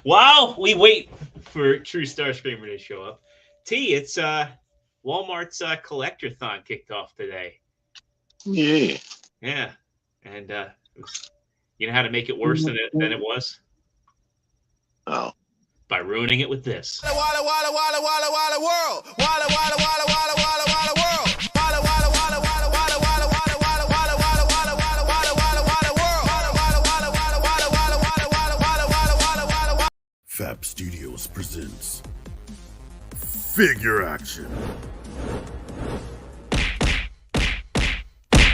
While we wait for Trustarscreamer to show up, it's Walmart's Collector-thon kicked off today. Yeah. Yeah. And you know how to make it worse than it was? Oh. By ruining it with this. Walla, walla, walla, walla, walla, walla, world. Walla, walla, walla, walla, walla, walla, world. Walla, walla, walla, walla, walla, walla, walla, walla, walla, walla, walla, walla, walla, walla, walla, world. Walla, walla, walla, walla, walla, walla, walla, walla, walla, walla, walla, walla. Fab Studios presents Figure Action.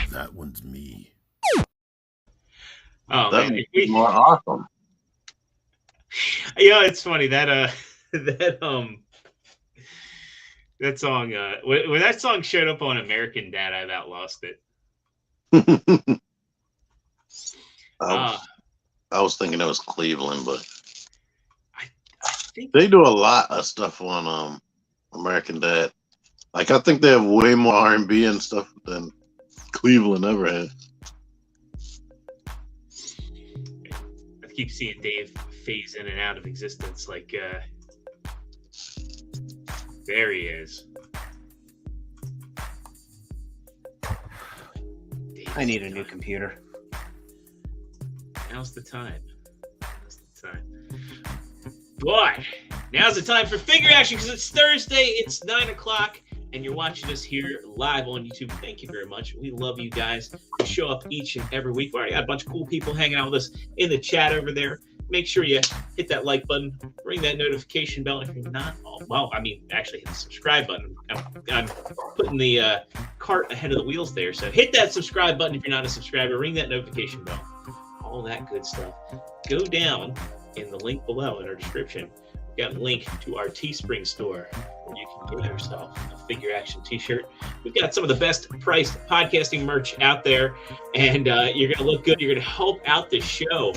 That one's me. Oh, That'd man. be more awesome. Yeah, it's funny that that song when that song showed up on American Dad, I about lost it. I was thinking it was Cleveland, but I think they do a lot of stuff on American Dad. Like I think they have way more R&B and stuff than Cleveland ever had. I keep seeing Dave phase in and out of existence. Like there he is. I need a new computer. Now's the time. Boy, now's the time for Figure Action because it's Thursday, it's 9 o'clock, and you're watching us here live on YouTube. Thank you very much. We love you guys. We show up each and every week. We already got a bunch of cool people hanging out with us in the chat over there. Make sure you hit that like button, ring that notification bell if you're not. Actually hit the subscribe button. I'm putting the cart ahead of the wheels there. So hit that subscribe button if you're not a subscriber. Ring that notification bell. All that good stuff. Go down in the link below in our description. We've got a link to our Teespring store where you can get yourself a Figure Action t-shirt. We've got some of the best priced podcasting merch out there, and you're going to look good. You're going to help out the show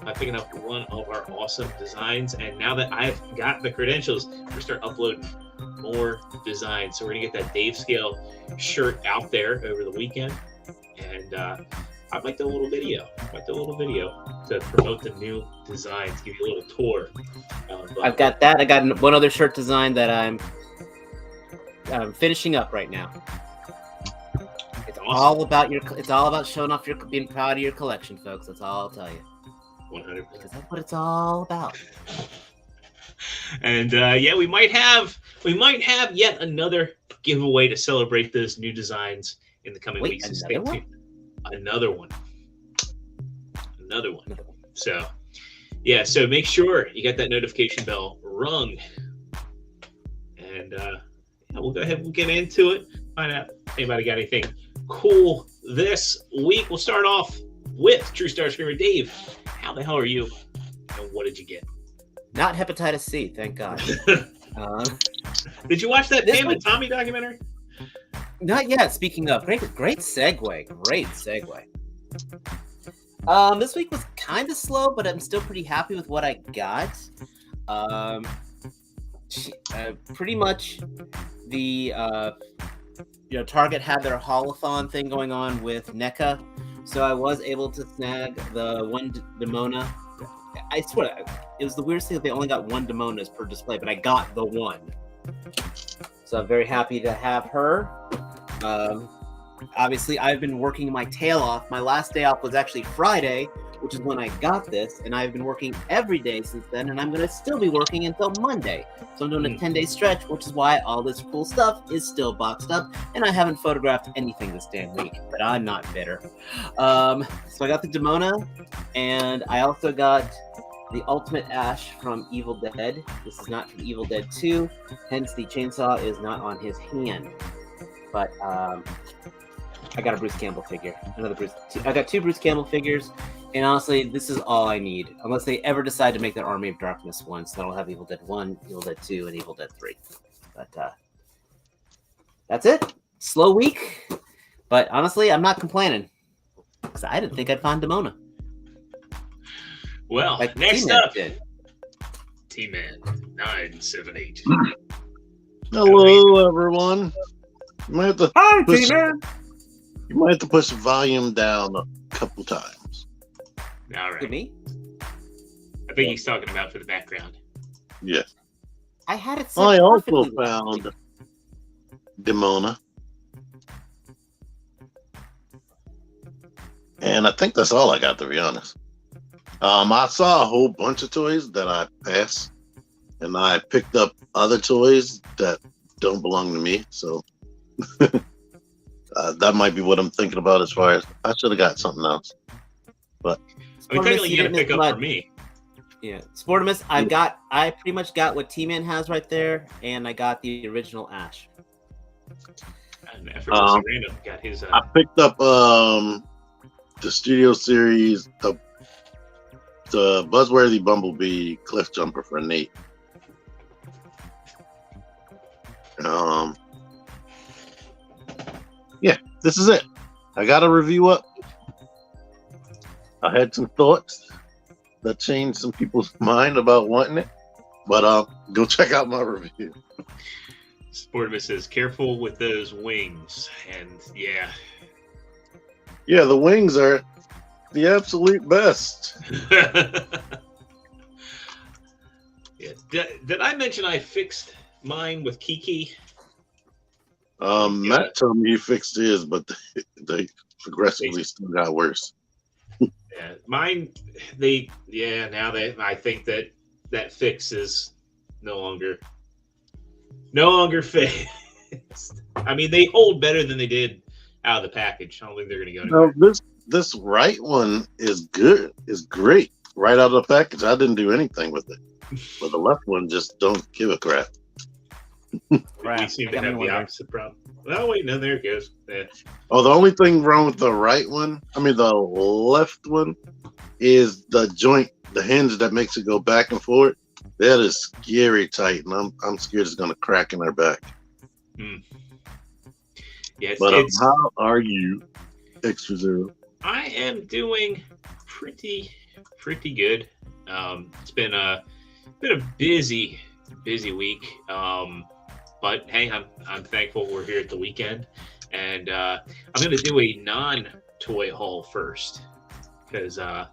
by picking up one of our awesome designs. And now that I've got the credentials, we're going to start uploading more designs. So we're going to get that Dave Scale shirt out there over the weekend. And I might do a little video. To promote the new designs, give you a little tour. I've got that. I got one other shirt design that I'm finishing up right now. It's awesome. It's all about showing off being proud of your collection, folks. That's all I'll tell you. 100%. Because that's what it's all about. And we might have yet another giveaway to celebrate those new designs in the coming weeks. Another one. So, so make sure you got that notification bell rung. And we'll go ahead and get into it. Find out if anybody got anything cool this week. We'll start off with Trustarscreamer. Dave, how the hell are you? And what did you get? Not hepatitis C, thank God. Did you watch that Pam and Tommy documentary? Not yet. Speaking of, great segue. This week was kind of slow, but I'm still pretty happy with what I got. Pretty much the Target had their holothon thing going on with NECA, so I was able to snag the one Demona. I swear, it was the weirdest thing that they only got one Demonas per display, but I got the one. So I'm very happy to have her. Obviously, I've been working my tail off. My last day off was actually Friday, which is when I got this, and I've been working every day since then, and I'm going to still be working until Monday. So I'm doing a 10-day stretch, which is why all this cool stuff is still boxed up, and I haven't photographed anything this damn week, but I'm not bitter. So I got the Demona, and I also got the Ultimate Ash from Evil Dead. This is not from Evil Dead 2, hence the chainsaw is not on his hand. But I got a Bruce Campbell figure. I got two Bruce Campbell figures, and honestly, this is all I need. Unless they ever decide to make that Army of Darkness one, so that'll have Evil Dead 1, Evil Dead 2, and Evil Dead 3. But that's it. Slow week, but honestly, I'm not complaining because I didn't think I'd find Demona. Well, like next up, T-Man 978. Hello, everyone. You might have to Hi, T-Man. You might have to push the volume down a couple times. All right. To me? think he's talking about for the background. Yeah. I had it set I also perfectly. found Demona. And I think that's all I got, to be honest. I saw a whole bunch of toys that I passed, and I picked up other toys that don't belong to me. So that might be what I'm thinking about as far as I should have got something else. But I mean, technically, you got to pick up for me. Yeah, Sportimus, I pretty much got what T-Man has right there, and I got the original Ash. And effortlessly random got his. I picked up the Studio Series, the Buzzworthy Bumblebee Cliff Jumper for Nate. Yeah, this is it. I got a review up. I had some thoughts that changed some people's mind about wanting it, but go check out my review. Sportimus says, "Careful with those wings," and yeah. Yeah, the wings are the absolute best. Yeah. Did I mention I fixed mine with Kiki? Matt told me he fixed his, but they progressively still got worse. Yeah, mine. I think that fix is no longer fixed. I mean, they hold better than they did out of the package. I don't think they're going to go anywhere. No, this right one is good. Is great right out of the package. I didn't do anything with it, but the left one just don't give a crap. We seem to have the opposite problem. Oh wait, no, there it goes. Yeah. Oh, the only thing wrong with the right one, the left one, is the joint, the hinge that makes it go back and forth. That is scary tight, and I'm scared it's gonna crack in our back. Yeah, but how are you, ExtraZero? I am doing pretty good. It's been a busy week. But hey, I'm thankful we're here at the weekend, and I'm going to do a non-toy haul first because I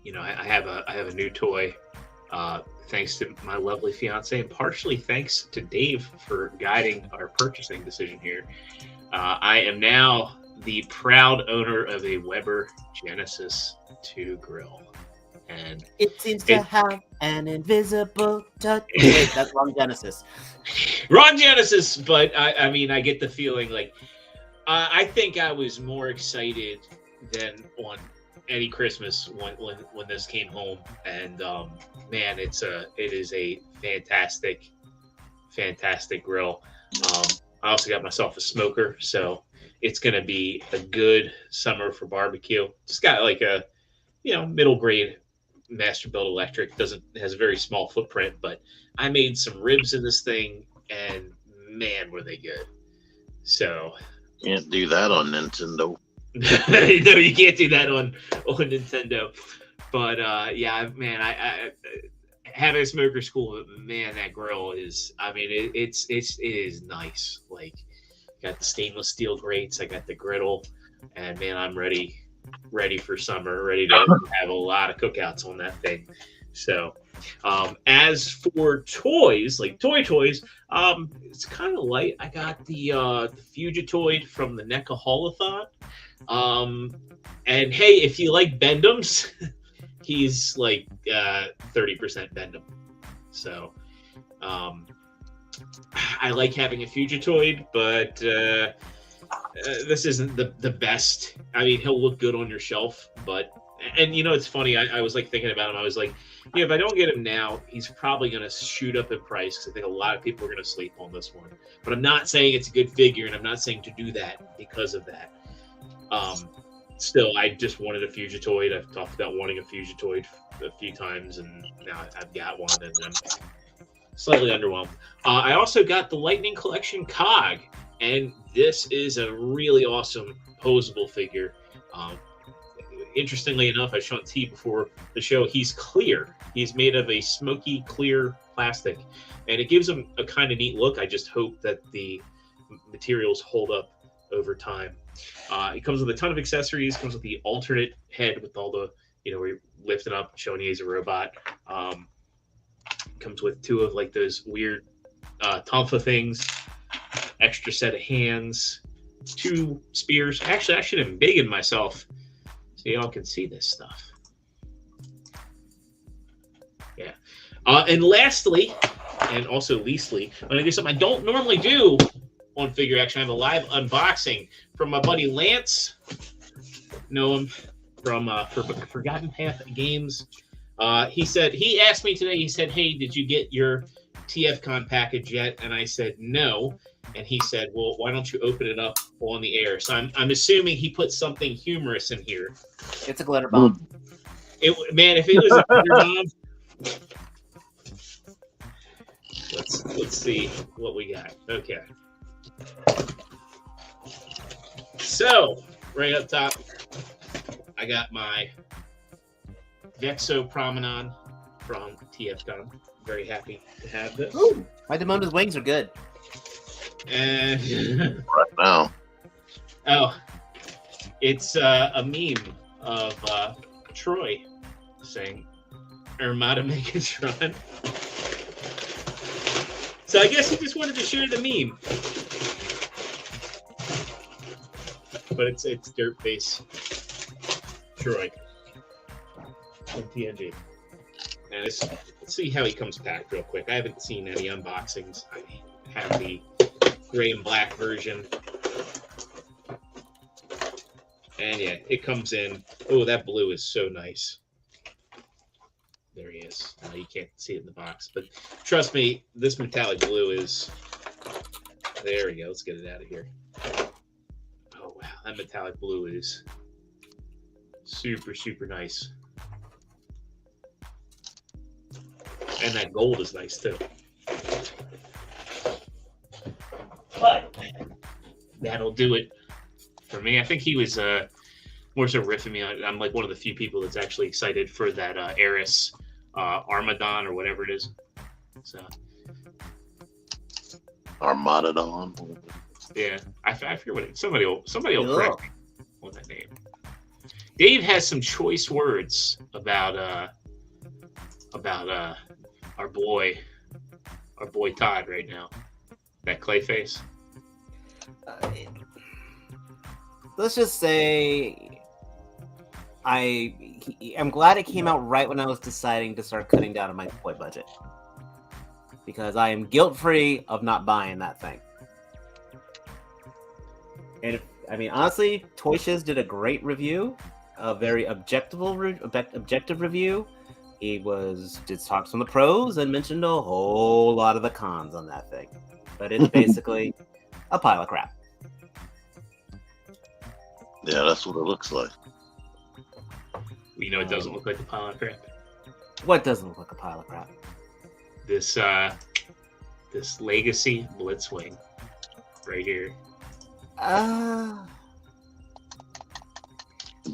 have a new toy thanks to my lovely fiance, and partially thanks to Dave for guiding our purchasing decision here. I am now the proud owner of a Weber Genesis 2 grill. And it seems to have an invisible touch. Wait, that's wrong Genesis. Wrong Genesis, but I mean, I get the feeling like I think I was more excited than on any Christmas when this came home. And man, it is a fantastic grill. I also got myself a smoker, so it's gonna be a good summer for barbecue. Just got like a middle grade Masterbuilt electric. Has a very small footprint, but I made some ribs in this thing, and man, were they good. So can't do that on Nintendo. No, you can't do that on Nintendo. But yeah, man, I having a smoker school, man, that grill is. I mean, it is nice. Like, got the stainless steel grates. I got the griddle, and man, I'm ready for summer, ready to have a lot of cookouts on that thing. So as for toys, like toys, it's kind of light. I got the Fugitoid from the NECA Haulathon. And hey, if you like Bendums, he's like 30% Bendum. So I like having a Fugitoid, but this isn't the best. I mean, he'll look good on your shelf, but it's funny. I was like thinking about him. I was like, if I don't get him now, he's probably going to shoot up in price because I think a lot of people are going to sleep on this one. But I'm not saying it's a good figure, and I'm not saying to do that because of that. Still, I just wanted a Fugitoid. I've talked about wanting a Fugitoid a few times, and now I've got one, and I'm slightly underwhelmed. I also got the Lightning Collection Cog. And this is a really awesome posable figure. Interestingly enough, I showed T before the show. He's clear. He's made of a smoky clear plastic, and it gives him a kind of neat look. I just hope that the materials hold up over time. It comes with a ton of accessories. Comes with the alternate head with all the where you lifting up, showing he's a robot. Comes with 2 of like those weird tonfa things, extra set of hands, 2 spears. Actually, I should have embiggened myself so y'all can see this stuff. Yeah. And lastly, and also leastly, I'm going to do something I don't normally do on Figure Action. I have a live unboxing from my buddy Lance. Know him from Forgotten Path Games. He asked me today, he said, hey, did you get your TFCon package yet? And I said, no. And he said, well, why don't you open it up on the air? So I'm assuming he put something humorous in here. It's a glitter bomb. Man, if it was a glitter bomb. Let's see what we got. Okay. So, right up top, I got my Vexo Promenade from TFCon. Very happy to have this. Ooh, my Demona's wings are good. And Right now. oh, it's a meme of Troy saying Armada Megatron. So I guess he just wanted to share the meme. But it's Dirtface Troy from TNG. And let's see how he comes packed real quick. I haven't seen any unboxings. I have the gray and black version. And yeah, it comes in. Oh, that blue is so nice. There he is. You can't see it in the box, but trust me, this metallic blue is. There we go. Let's get it out of here. Oh wow, that metallic blue is super, super nice, and that gold is nice too. But that'll do it for me. I think he was more so riffing me on. I'm like one of the few people that's actually excited for that Eris Armadon or whatever it is. So Armadon. yeah, I forget what it. Somebody will correct me on that name. Dave has some choice words about our boy Todd right now. That Clayface. Let's just say I'm glad it came out right when I was deciding to start cutting down on my toy budget, because I am guilt-free of not buying that thing. And honestly, Toy Shiz did a great review, a very objective review. He did talks on the pros and mentioned a whole lot of the cons on that thing, but it's basically a pile of crap. Yeah, that's what it looks like. You know, it doesn't look like a pile of crap. What doesn't look like a pile of crap? This Legacy Blitzwing right here. The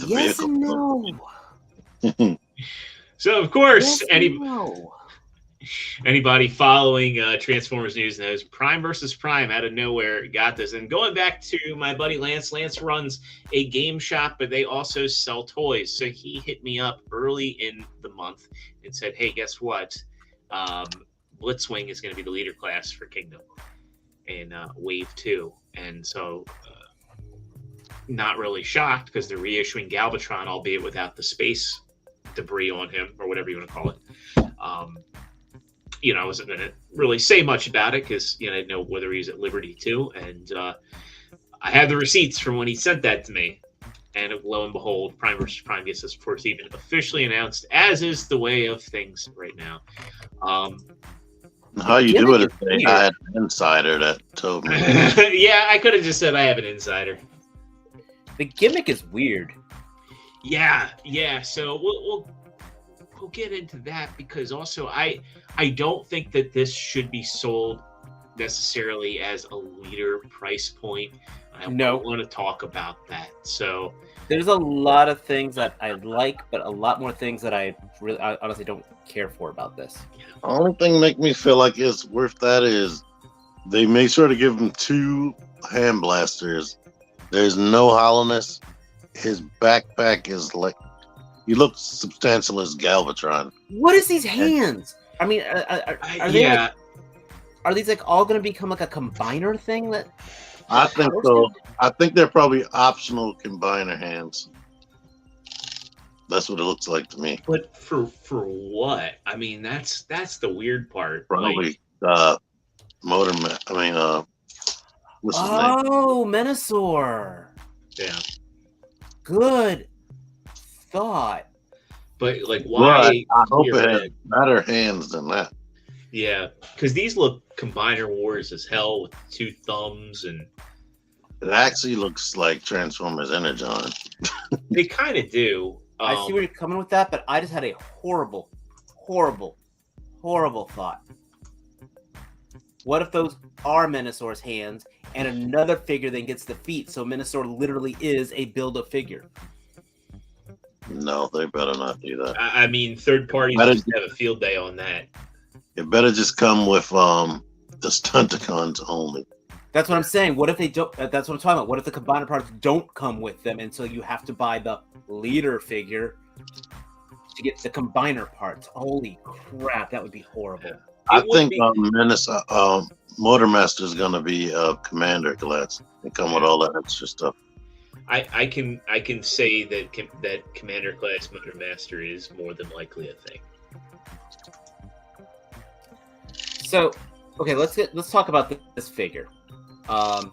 Yes vehicle. and no. So of course, Yes and no. anybody following Transformers news knows Prime versus Prime out of nowhere got this. And going back to my buddy Lance runs a game shop, but they also sell toys. So he hit me up early in the month and said, hey, guess what? Blitzwing is going to be the leader class for Kingdom in Wave 2. And so not really shocked, because they're reissuing Galvatron, albeit without the space debris on him, or whatever you want to call it. I wasn't going to really say much about it because, I didn't know whether he was at liberty too. And I have the receipts from when he sent that to me. And lo and behold, Prime vs. Prime gets this first even officially announced, as is the way of things right now. How you do it is I had an insider that told me. Yeah, I could have just said I have an insider. The gimmick is weird. Yeah. So we'll get into that, because also I don't think that this should be sold necessarily as a leader price point. I don't want to talk about that. So there's a lot of things that I like, but a lot more things that I honestly don't care for about this. The only thing make me feel like it's worth that is they made sure to give him 2 hand blasters. There's no hollowness. His backpack is like, He looks substantial as Galvatron. What is these hands? I mean, are they like, are these like all going to become like a combiner thing? That I think so. I think they're probably optional combiner hands. That's what it looks like to me. But for what? I mean, that's the weird part. Probably what's his name? Oh, Menasor. Yeah. Good thought. But like, why? But I hope it has better hands than that. Yeah, because these look combiner wars as hell with 2 thumbs, and it actually looks like Transformers Energon. they kind of do. I see where you're coming with that, but I just had a horrible thought. What if those are Menosaur's hands and another figure then gets the feet, so Menasor literally is a build-up figure? No, they better not do that. I mean, third parties just have a field day on that. It better just come with the Stunticons only. That's what I'm saying. What if they don't? That's what I'm talking about. What if the combiner parts don't come with them, and so you have to buy the leader figure to get the combiner parts? Holy crap, that would be horrible. Yeah. I think Motormaster is going to be Commander class and come with all that extra stuff. I can say that Commander class Motormaster is more than likely a thing. So, okay, let's talk about this figure. I'm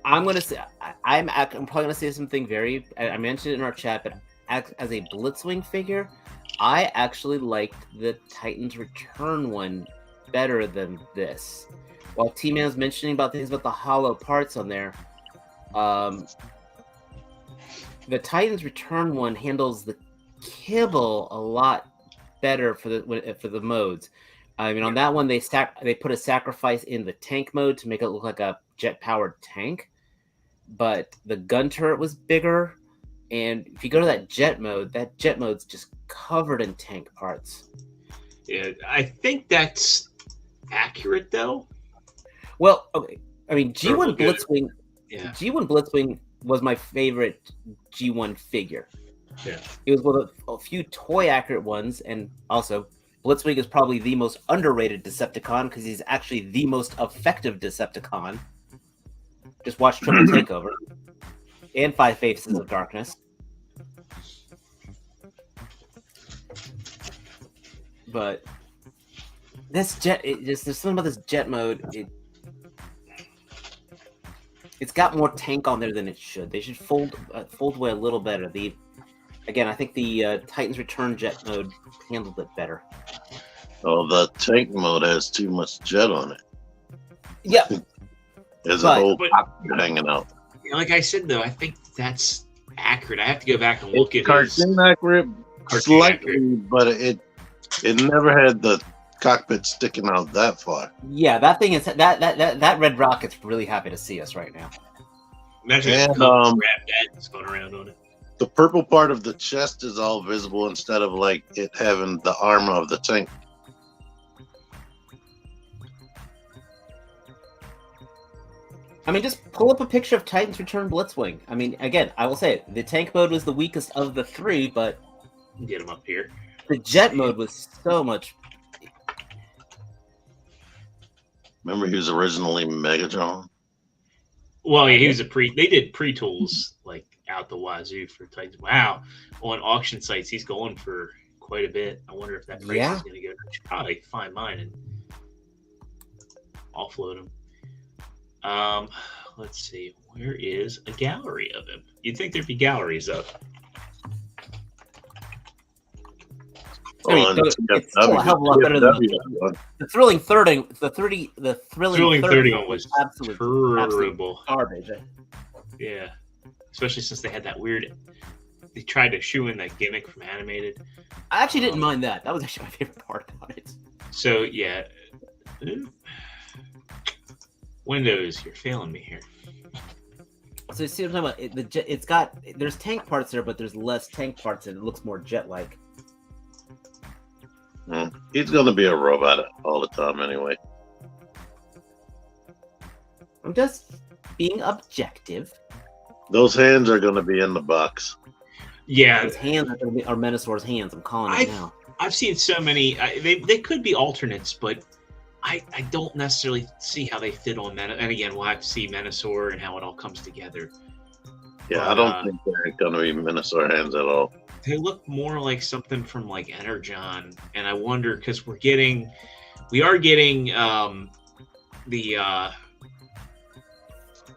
gonna say I'm probably gonna say something very. I mentioned it in our chat, but as a Blitzwing figure, I actually liked the Titans Return one better than this. While T-Man's mentioning about things about the hollow parts on there, the Titans Return one handles the kibble a lot better for the modes. I mean, on that one, they put a sacrifice in the tank mode to make it look like a jet-powered tank, but the gun turret was bigger, and if you go to that jet mode's just covered in tank parts. Yeah, I think that's accurate, though. Well, okay. I mean, G1 Good. Blitzwing. Yeah. G1 Blitzwing was my favorite G1 figure. Yeah. It was one of a few toy accurate ones, and also Blitzwing is probably the most underrated Decepticon because he's actually the most effective Decepticon. Just watch Triple Takeover and 5 Faces of Darkness. But this jet, there's something about this jet mode. It's got more tank on there than it should. They should fold away a little better. Again, I think the Titans Return jet mode handled it better. Oh, the tank mode has too much jet on it. Yeah. There's a whole cockpit hanging out. Like I said, though, I think that's accurate. I have to go back and look at cartoon accurate, slightly, but it never had the cockpit sticking out that far. Yeah, that thing is that Red Rocket's really happy to see us right now. Imagine if grab that and going around on it. The purple part of the chest is all visible instead of like it having the armor of the tank. I mean, just pull up a picture of Titans Return Blitzwing. I mean, again, I will say it. The tank mode was the weakest of the 3, but get him up here. The jet mode was so much. Remember, he was originally Megatron. Well, yeah, he was they did pre-tools like out the wazoo for Titans. Wow, on auction sites, he's going for quite a bit. I wonder if that price is going to go. I should probably find mine and offload him. Let's see. Where is a gallery of him? You'd think there'd be galleries of. I mean, it's still a hell of a lot better than the Thrilling 30. The Thrilling 30 one was absolute garbage. Yeah, especially since they had that weird. They tried to shoe in that gimmick from Animated. I actually didn't mind that. That was actually my favorite part about it. So yeah. Windows, you're failing me here. So you see what I'm talking about? It's got there's tank parts there, but there's less tank parts and it looks more jet-like. He's gonna be a robot all the time anyway. I'm just being objective. Those hands are gonna be in the box. Yeah, His hands are going to be are Menosaur's hands. I'm calling it now. I've seen so many. They could be alternates, but I don't necessarily see how they fit on Menosaur. And again, we'll have to see Menosaur and how it all comes together. Yeah, But, I don't think they're gonna be Minosaur hands at all. They look more like something from like Energon, and I wonder because we are getting the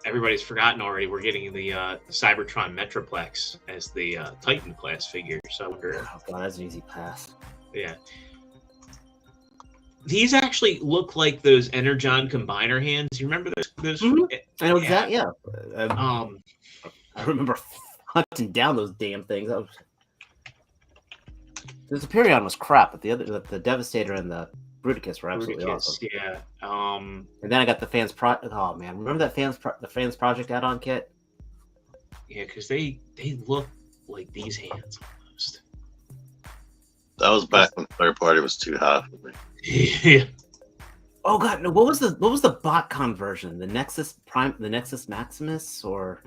everybody's forgotten already. We're getting the Cybertron Metroplex as the Titan class figure. So I wonder. Oh god, that's an easy pass. Yeah. These actually look like those Energon combiner hands. You remember those? I know exactly. Yeah. I I remember hunting down those damn things. The Superion was crap, but the Devastator and the Bruticus were absolutely awesome. Yeah. And then I got the Oh man, remember that the fans project add-on kit? Yeah, because they look like these hands almost. That was back when third party was too high for me. Yeah. Oh god, no! What was the BotCon version? The Nexus Prime, the Nexus Maximus, or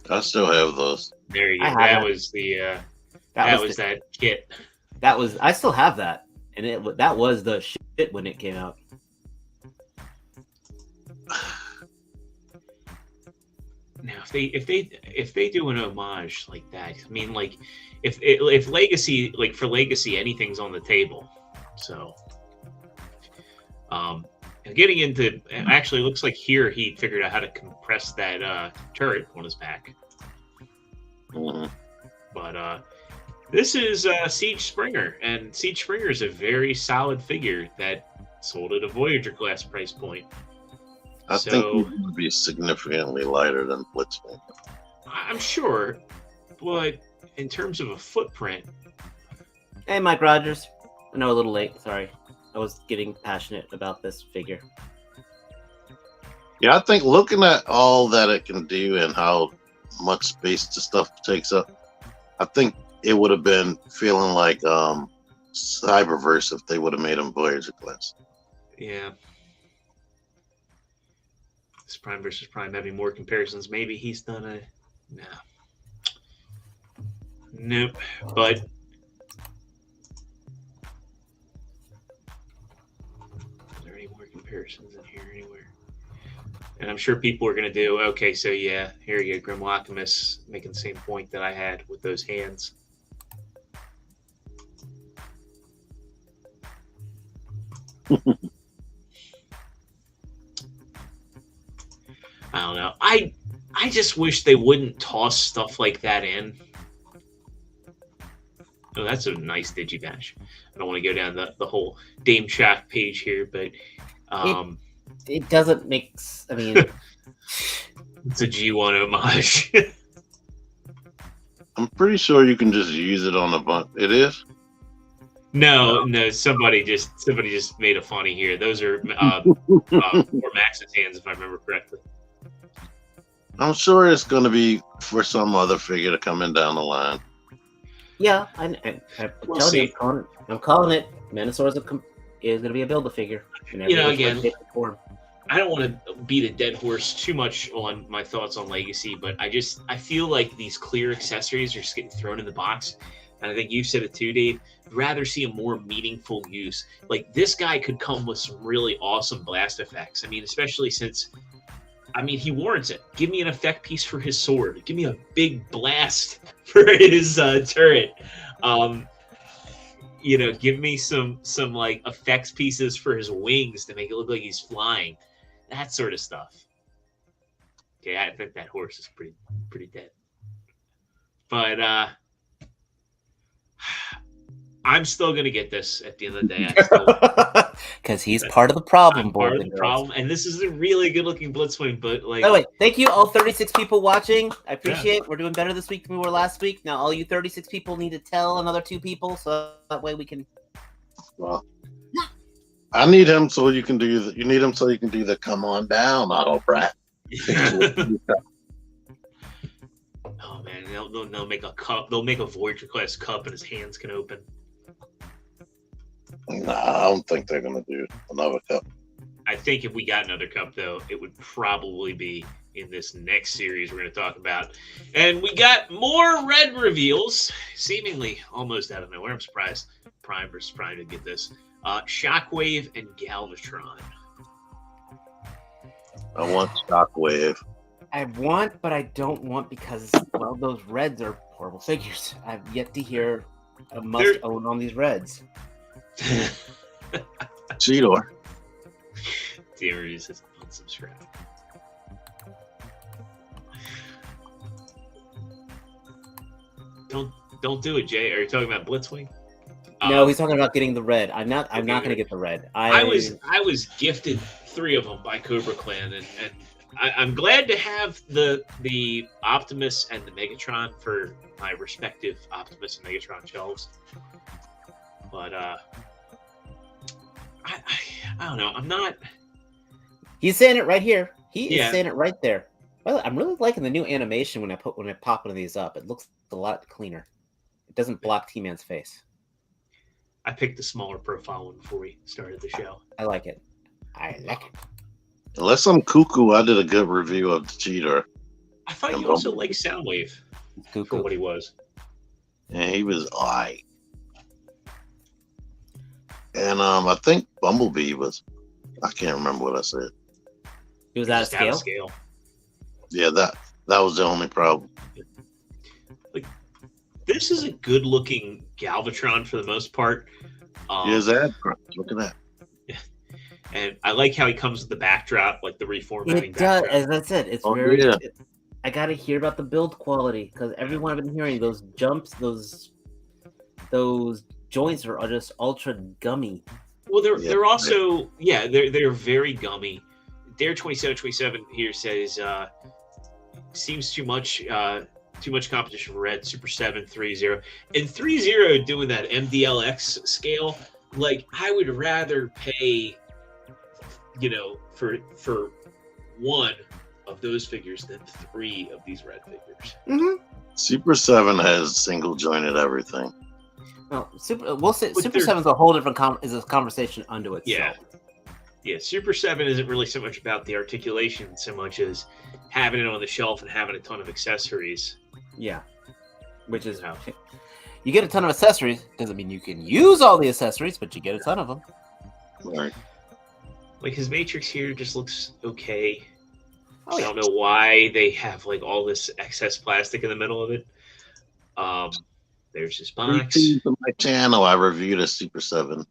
I still have those. There you go. I That have was the that that kit. that was I still have that, and that was the shit when it came out. Now, if they do an homage like that, I mean, like if Legacy, like for Legacy, anything's on the table. So, getting into actually looks like here he figured out how to compress that turret on his back. Mhm. But this is Siege Springer, and Siege Springer is a very solid figure that sold at a Voyager class price point. I think he would be significantly lighter than Blitzwing. I'm sure, but in terms of a footprint, Hey, Mike Rogers. I know a little late. Sorry, I was getting passionate about this figure. Yeah, I think looking at all that it can do and how much space the stuff takes up, I think it would have been feeling like Cyberverse if they would have made him Voyager class. yeah. This Prime versus Prime having more comparisons. Maybe he's done a nope. But are there any more comparisons in here anywhere? And I'm sure people are going to do, okay, so yeah, here you go, Grim Alchemist making the same point that I had with those hands. I don't know. I just wish they wouldn't toss stuff like that in. Oh, that's a nice Digibash. I don't want to go down the whole Dame Shaft page here, but It doesn't make. I mean, it's a G1 homage. I'm pretty sure you can just use it on a bunch. It is? No, somebody just made a funny here. Those are more Max's hands, if I remember correctly. I'm sure it's going to be for some other figure to come in down the line. yeah, I'm We'll telling you, see. I'm calling it. Menosaur is going to be a Build-A-Figure. Again, I don't want to beat a dead horse too much on my thoughts on Legacy, but I feel like these clear accessories are just getting thrown in the box. And I think you said it too, Dave. I'd rather see a more meaningful use. Like, this guy could come with some really awesome blast effects. I mean, especially since, he warrants it. Give me an effect piece for his sword. Give me a big blast for his turret. Give me some like effects pieces for his wings to make it look like he's flying. That sort of stuff. Okay, I think that horse is pretty dead. But I'm still gonna get this at the end of the day. Because he's part of the problem, boys Part of and the girls. problem, and this is a really good-looking Blitzwing. But like, By the way, thank you all 36 people watching. I appreciate it. We're doing better this week than we were last week. Now, all you 36 people need to tell another 2 people, so that way we can. Well, I need him so you can do the. You need him so you can do the come on down, auto brat. oh man, they'll make a cup. They'll make a Voyager class cup, and his hands can open. Nah, I don't think they're gonna do another cup. I think if we got another cup, though, it would probably be in this next series we're going to talk about. And we got more red reveals, seemingly almost out of nowhere. I'm surprised Prime versus Prime to get this. Shockwave and Galvatron. I want Shockwave. I want, but I don't want because, well, those reds are horrible figures. I've yet to hear a must own on these reds. Cheetor. Dear says unsubscribe. Don't do it, Jay. Are you talking about Blitzwing? No, he's talking about getting the red. I'm not going to get the red. I was gifted 3 of them by Cobra Clan, and I'm glad to have the Optimus and the Megatron for my respective Optimus and Megatron shelves. But I don't know. I'm not. He's saying it right here. He is saying it right there. Well, I'm really liking the new animation when I pop one of these up. It looks a lot cleaner. It doesn't block T-Man's face. I picked the smaller profile one before we started the show. I like it. I like it. Unless I'm cuckoo, I did a good review of the Cheetor. I thought you also liked Soundwave for what he was. Yeah, he was alright. And I think Bumblebee was. I can't remember what I said. He was out of scale. Yeah, that was the only problem. Like, this is a good-looking Galvatron for the most part. Here's that. Look at that. And I like how he comes with the backdrop, like the reformatting. It does, backdrop. as I said, it's very. Yeah. I gotta hear about the build quality because everyone I've been hearing, those jumps, those joints are just ultra gummy. Well, they're also they're very gummy. Dare 2727 here says seems too much competition for red. Super 7 3-0 and 3-0 doing that MDLX scale. Like, I would rather pay, for one of those figures than 3 of these red figures. Mm-hmm. Super 7 has single jointed everything. Well, Super 7 is a whole different is a conversation unto itself. Yeah. Super 7 isn't really so much about the articulation so much as having it on the shelf and having a ton of accessories. Yeah, which is how you get a ton of accessories. Doesn't mean you can use all the accessories, but you get a ton of them. Right. Like, his Matrix here just looks okay. Oh, I don't know why they have like all this excess plastic in the middle of it. There's his box. On my channel, I reviewed a Super 7,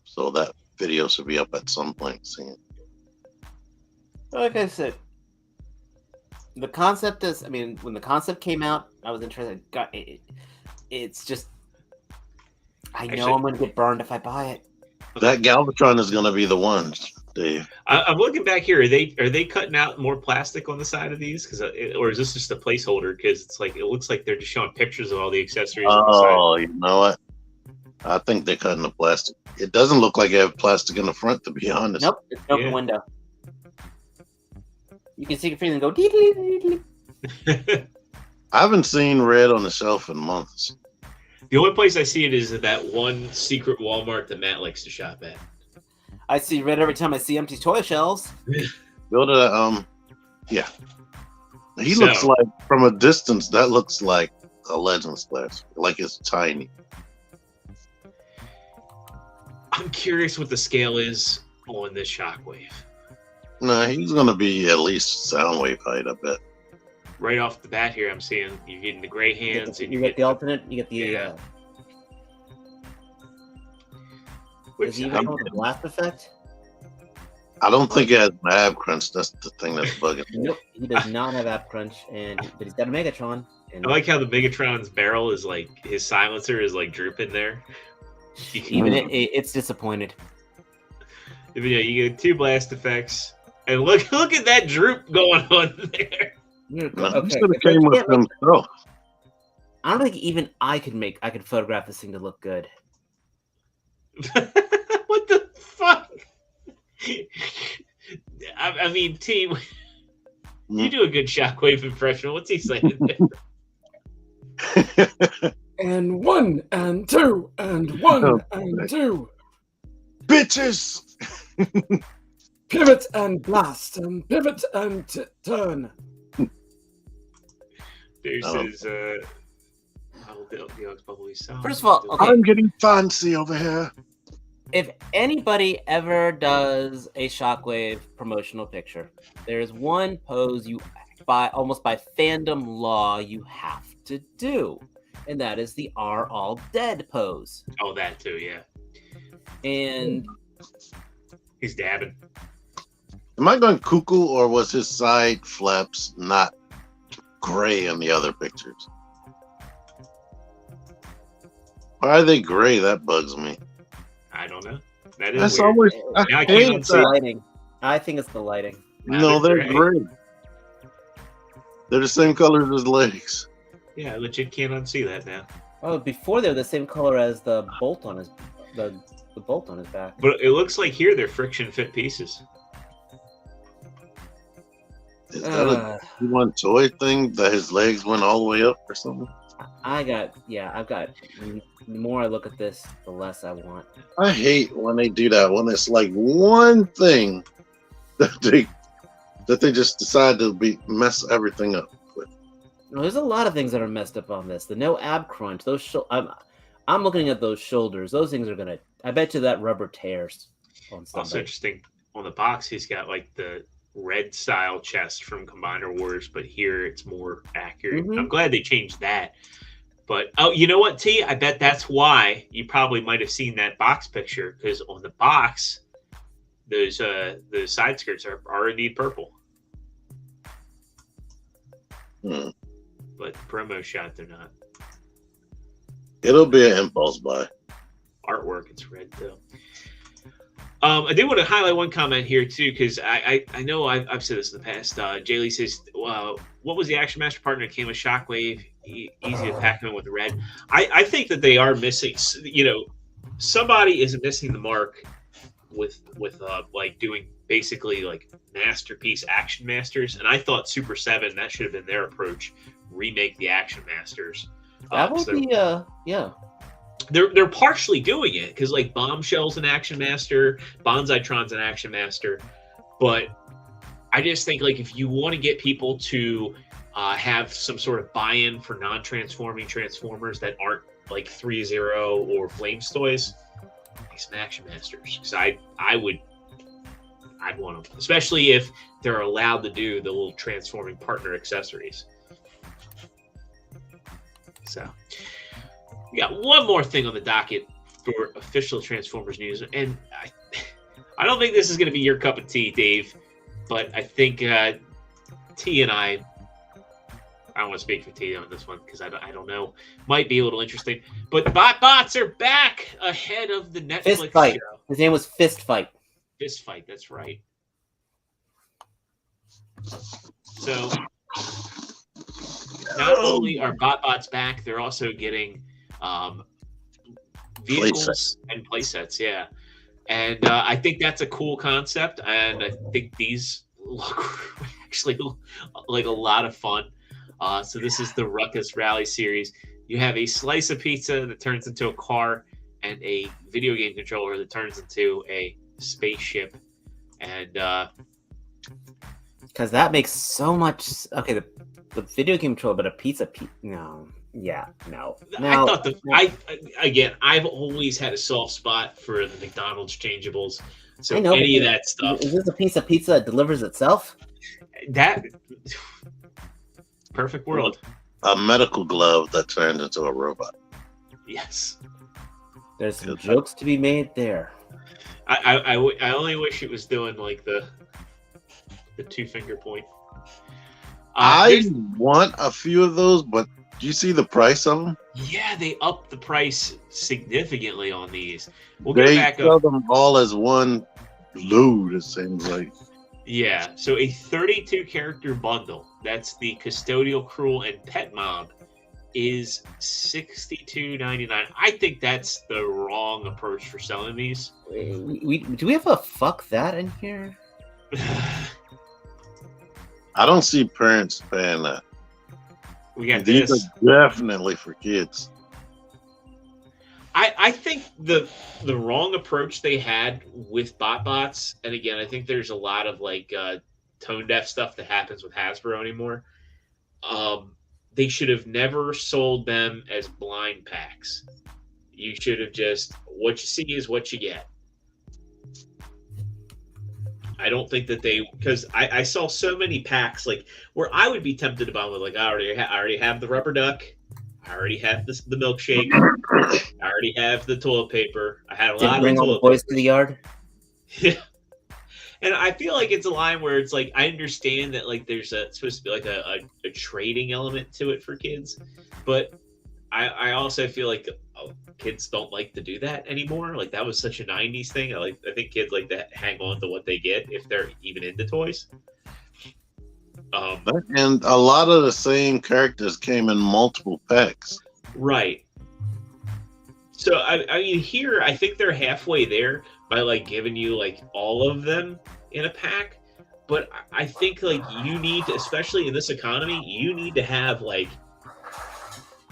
so that video should be up at some point soon. Like I said, the concept is. I mean, when the concept came out, I was interested. It's just. I'm going to get burned if I buy it. That Galvatron is going to be the one, Dave. I'm looking back here. Are they cutting out more plastic on the side of these? Or is this just a placeholder? Because it looks like they're just showing pictures of all the accessories. On the side. You know what? I think they're cutting the plastic. It doesn't look like they have plastic in the front, to be honest. Nope, it's an open window. You can see your feeling go. Dee, dee, dee, dee. I haven't seen red on the shelf in months. The only place I see it is at that one secret Walmart that Matt likes to shop at. I see red every time I see empty toy shelves. Go to the, yeah. He looks like, from a distance, that looks like a Legends Class. Like, it's tiny. I'm curious what the scale is on this Shockwave. No, he's going to be at least Soundwave height, I bet. Right off the bat here, I'm seeing you're getting the gray hands. You get the alternate. You get the. Does he even have the blast effect? I don't think he has an ab crunch. That's the thing that's bugging. Nope, he does not have ab crunch, but he's got a Megatron. I like how the Megatron's barrel is like, his silencer is like drooping there. Even it's disappointed. You get 2 blast effects, and look at that droop going on there. Okay. Came with himself. I don't think even I could photograph this thing to look good. What the fuck? I mean, T, you do a good Shockwave impression. What's he saying there? And 1 and 2 and 1 and 2. Bitches! pivot and blast and pivot and turn. There's Oh. his the bubbly sound. First of all, okay. I'm getting fancy over here. If anybody ever does a Shockwave promotional picture, there's one pose you, almost by fandom law, you have to do, and that is the "Are All Dead" pose. Oh, that too, yeah. And He's dabbing. Am I going cuckoo, or was his side flaps not gray in the other pictures? Why are they gray? That bugs me. I don't know. That is That's weird. always. I Now I hate can't it's see. the that. lighting. I think it's the lighting. No, they're gray. They're the same color as legs. Yeah, I legit can't unsee that now. Oh, before they're the same color as the bolt on his the bolt on his back. But it looks like here they're friction fit pieces. Is that a one toy thing that his legs went all the way up or something? I've got. The more I look at this, the less I want. I hate when they do that. When it's like one thing that they just decide to mess everything up with. No, there's a lot of things that are messed up on this. The no ab crunch. Those I'm looking at those shoulders. Those things are gonna. I bet you that rubber tears on Also somebody. interesting, on the box, he's got like the red style chest from Combiner Wars, but here it's more accurate. Mhm. I'm glad they changed that. But oh, you know what, T? I bet that's why you probably might have seen that box picture, because on the box, those the side skirts are indeed purple, Hmm. but promo shot they're not. It'll be an impulse buy. Artwork, it's red though. I did want to highlight one comment here too, because I know I've said this in the past. Jay Lee says, "What was the Action Master partner that came with Shockwave? Easy to pack them with the red." I think that they are missing. You know, somebody is missing the mark with like doing basically like masterpiece Action Masters, and I thought Super 7 that should have been their approach. Remake the Action Masters. That would So be yeah. they're partially doing it because like Bombshell's an Action Master, Bonsaitron's an Action Master, but I just think like if you want to get people to have some sort of buy-in for non-transforming Transformers that aren't like ExtraZero or Flames toys, make some Action Masters, because I'd want them, especially if they're allowed to do the little transforming partner accessories. So we got one more thing on the docket for official Transformers news, and I don't think this is going to be your cup of tea, Dave, but I think T and I don't want to speak for T on this one because I don't know, might be a little interesting. But BotBots are back ahead of the Netflix Fist fight. show. His name was Fist Fight. Fist Fight, that's right. So not only are BotBots back, they're also getting vehicles and playsets, yeah. And I think that's a cool concept, and I think these look actually like a lot of fun. So this is the Ruckus Rally Series. You have a slice of pizza that turns into a car, and a video game controller that turns into a spaceship. And Because that makes so much. Okay, the video game controller, but a pizza. No. Yeah, no. I thought I've always had a soft spot for the McDonald's changeables. So I know, any of that stuff. Is this a piece of pizza that delivers itself? That perfect world. A medical glove that turns into a robot. Yes. There's some jokes to be made there. I only wish it was doing like the 2-finger point. I want a few of those, but do you see the price of them? Yeah, they upped the price significantly on these. We'll get They back sell up. them all as one load, it seems like. Yeah, so a 32 character bundle. That's the Custodial, Cruel, and Pet Mob is $62.99. I think that's the wrong approach for selling these. Do we have a fuck that in here? I don't see parents paying that. We got These this. are definitely for kids. I think the wrong approach they had with BotBots, and again, I think there's a lot of like tone deaf stuff that happens with Hasbro anymore. They should have never sold them as blind packs. You should have just, what you see is what you get. I don't think that because I saw so many packs like where I would be tempted to buy one, like I already have the rubber duck, I already have the milkshake, I already have the toilet paper. I had a lot of bring all the boys to the yard. Yeah, and I feel like it's a line where it's like I understand that like there's supposed to be like a trading element to it for kids, but I also feel like kids don't like to do that anymore. Like that was such a 90s thing. I think kids like to hang on to what they get if they're even into toys. And a lot of the same characters came in multiple packs. Right. So I mean here I think they're halfway there by like giving you like all of them in a pack. But I think like you need to, especially in this economy, you need to have like,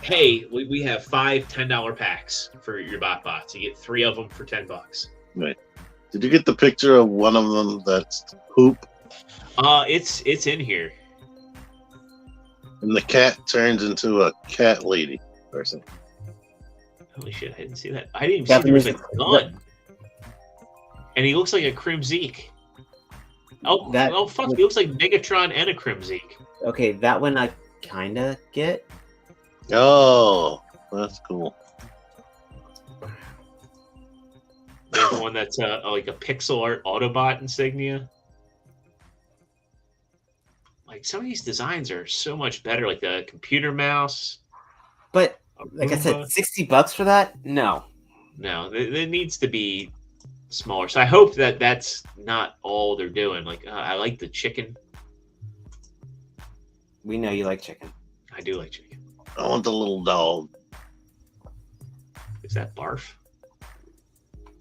hey, we have 5 $10 packs for your BotBots. You get 3 of them for $10. Right. Did you get the picture of one of them that's poop? It's in here. And the cat turns into a cat lady person. Holy shit, I didn't see that. I didn't even see there was a gun. And he looks like a Crimzeek. Oh fuck, he looks like Megatron and a Crimzeek. Okay, that one I kinda get. Oh, that's cool. There's one that's like a pixel art Autobot insignia. Like some of these designs are so much better, like the computer mouse. But like I said, $60 for that? No. No, there needs to be smaller. So I hope that that's not all they're doing. Like I like the chicken. We know you like chicken. I do like chicken. I want the little dog. Is that Barf?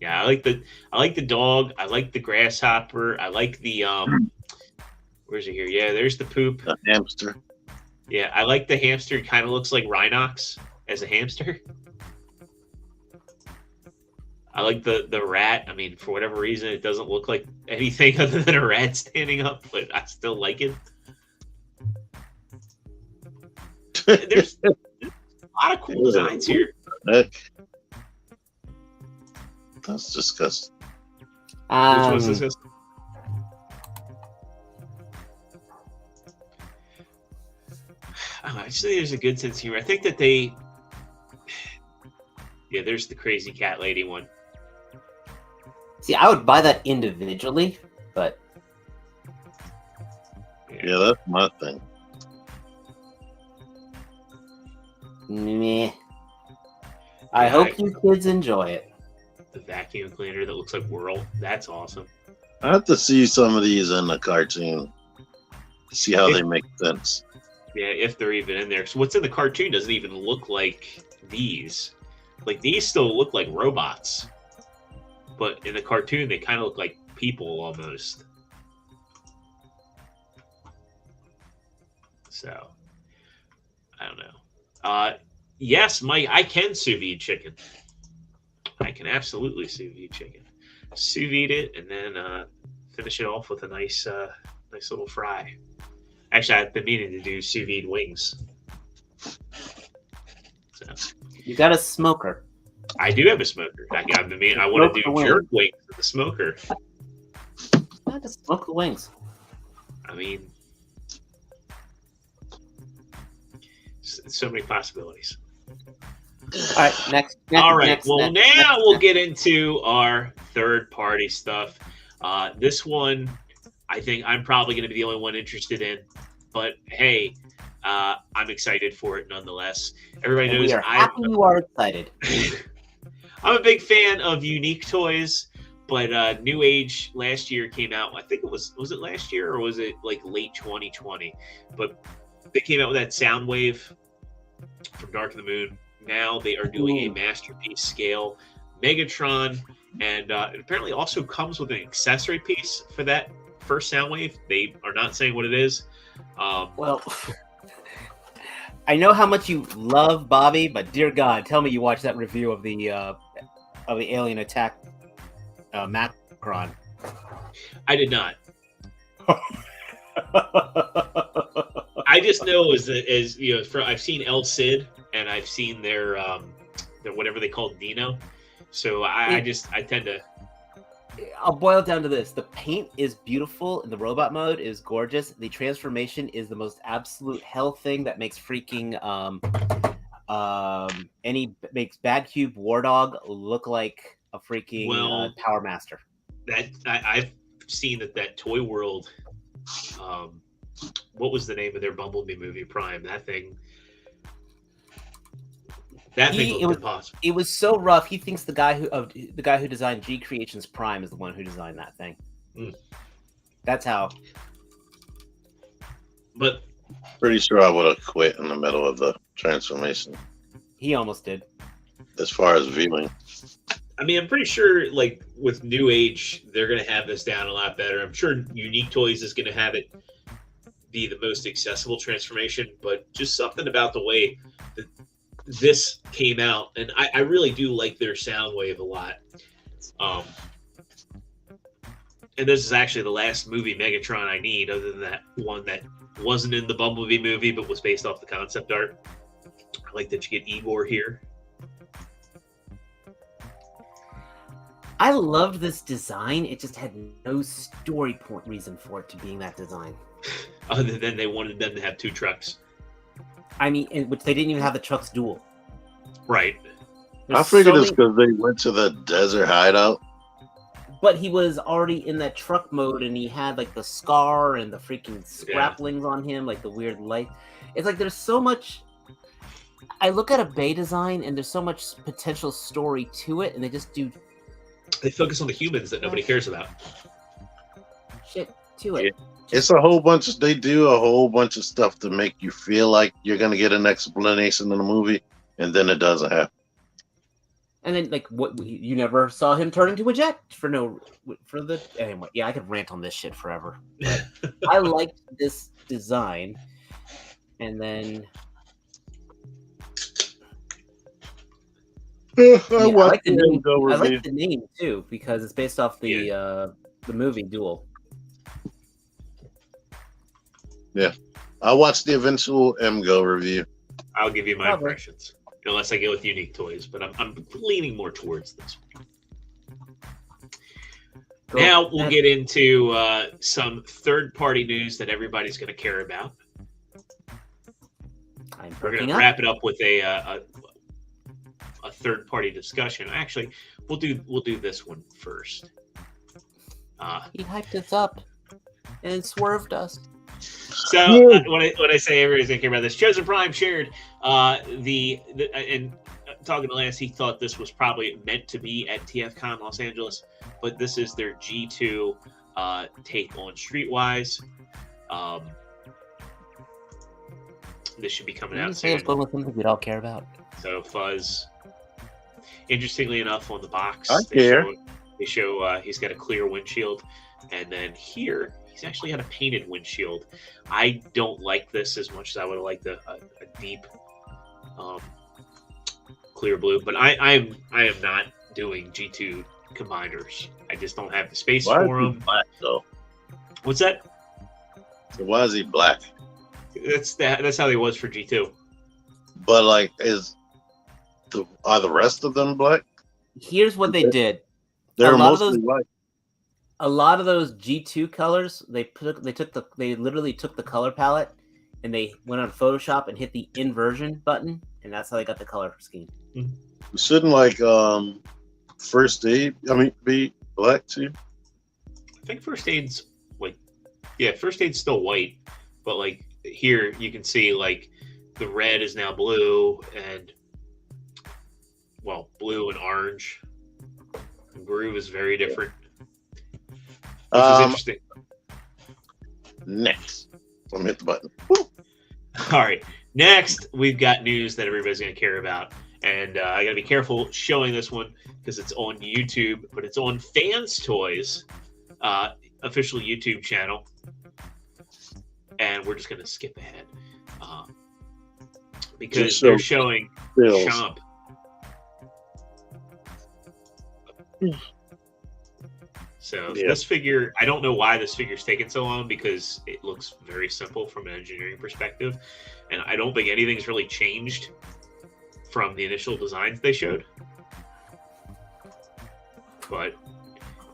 Yeah, I like the dog. I like the grasshopper. I like the where's it here? Yeah, there's the poop. The hamster. Yeah, I like the hamster. It kind of looks like Rhinox as a hamster. I like the rat. I mean, for whatever reason, it doesn't look like anything other than a rat standing up, but I still like it. There's a lot of cool designs here. Heck. That's disgusting. Which one's disgusting? I just think there's a good sense of humor. I think that there's the crazy cat lady one. See, I would buy that individually, but Yeah, that's my thing. meh. I hope you kids enjoy it. The vacuum cleaner that looks like Whirl. That's awesome. I have to see some of these in the cartoon. See how they make sense. Yeah, if they're even in there. So what's in the cartoon doesn't even look like these. Like these still look like robots. But in the cartoon they kind of look like people almost. So I don't know. Yes, Mike, I can sous vide chicken. I can absolutely sous vide chicken. Sous vide it and then finish it off with a nice little fry. Actually, I've been meaning to do sous vide wings. So, You got a smoker. I do have a smoker. I want to do jerk wings with the smoker. Not just smoke the wings. I mean, so many possibilities. All right, next. All right. Next, Well, next, now next, we'll next. get into our third-party stuff. This one, I think I'm probably going to be the only one interested in. But hey, I'm excited for it nonetheless. Everybody And knows we are happy you are excited. I'm a big fan of unique toys. But New Age last year came out. I think it was it last year or was it like late 2020? But they came out with that Soundwave from Dark of the Moon. Now they are doing a masterpiece scale Megatron, and it apparently also comes with an accessory piece for that first Soundwave. They are not saying what it is. Well, I know how much you love Bobby, but dear God, tell me you watched that review of the alien attack Macron. I did not. I just know as you know, I've seen El Cid and I've seen their whatever they call Dino. So I tend to. I'll boil it down to this: the paint is beautiful, and the robot mode is gorgeous. The transformation is the most absolute hell thing that makes freaking makes Bad Cube War Dog look like a freaking Power Master. That I've seen that Toy World. What was the name of their Bumblebee movie? Prime. That thing looked impossible. It was so rough. He thinks the guy who designed G Creations Prime is the one who designed that thing. That's how. But pretty sure I would have quit in the middle of the transformation. He almost did. As far as viewing. I mean, I'm pretty sure, like, with New Age, they're going to have this down a lot better. I'm sure Unique Toys is going to have it be the most accessible transformation, but just something about the way that this came out, and I really do like their sound wave a lot. And this is actually the last movie Megatron I need, other than that one that wasn't in the Bumblebee movie, but was based off the concept art. I like that you get Igor here. I loved this design. It just had no story point reason for it to being that design. Other than they wanted them to have two trucks. I mean, which they didn't even have the trucks dual. Right. I figured it's because they went to the desert hideout. But he was already in that truck mode, and he had like the scar and the freaking scraplings on him, like the weird light. It's like there's so much. I look at a Bay design, and there's so much potential story to it, and they just do. They focus on the humans that nobody cares about. Shit to it. It's a whole bunch of. They do a whole bunch of stuff to make you feel like you're gonna get an explanation in the movie, and then it doesn't happen. And then, like, what you never saw him turn into a jet anyway. Yeah, I could rant on this shit forever. But I liked this design, and then I like the name too because it's based off the movie Duel. Yeah, I watched the eventual MGO review. I'll give you my impressions. Unless I go with Unique Toys, but I'm leaning more towards this one. Cool. Now we'll get into some third-party news that everybody's going to care about. We're going to wrap it up with a third-party discussion. Actually, we'll do this one first. He hyped us up and swerved us. So when I say everybody's gonna care about this, Chosen Prime shared and talking to Lance, he thought this was probably meant to be at TFCon Los Angeles, but this is their G2 take on Streetwise. This should be coming out soon. With something we all care about. So Fuzz. Interestingly enough, on the box, they show he's got a clear windshield, and then here. He's actually got a painted windshield. I don't like this as much as I would have liked a deep clear blue, but I am not doing G2 combiners. I just don't have the space for them. Black though. What's that? So why is he black? That's how he was for G2. But like, are the rest of them black? Here's what they did. They're mostly white. A lot of those G2 colors, they literally took the color palette and they went on Photoshop and hit the inversion button, and that's how they got the color scheme. Mm-hmm. Shouldn't like First Aid? Be black too. I think First Aid's First Aid's still white, but like here you can see like the red is now blue and blue and orange. The groove is very different. Which is interesting. Next. Let me hit the button. Woo. All right. Next, we've got news that everybody's going to care about. And I got to be careful showing this one because it's on YouTube, but it's on Fans Toys official YouTube channel. And we're just going to skip ahead. because they're showing Bills. Chomp. So Yeah. this figure, I don't know why this figure's taken so long, because it looks very simple from an engineering perspective, and I don't think anything's really changed from the initial designs they showed. But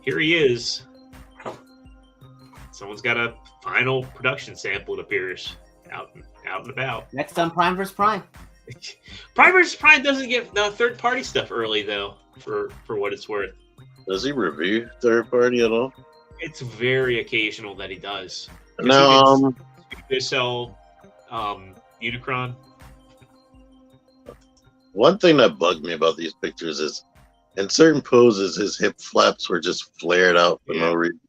here he is. Someone's got a final production sample, it appears, out and about. Next on Prime vs. Prime. Prime vs. Prime doesn't get third-party stuff early, though, for what it's worth. Does he review third party at all? It's very occasional that he does. No. They sell Unicron. One thing that bugged me about these pictures is, in certain poses, his hip flaps were just flared out for no reason.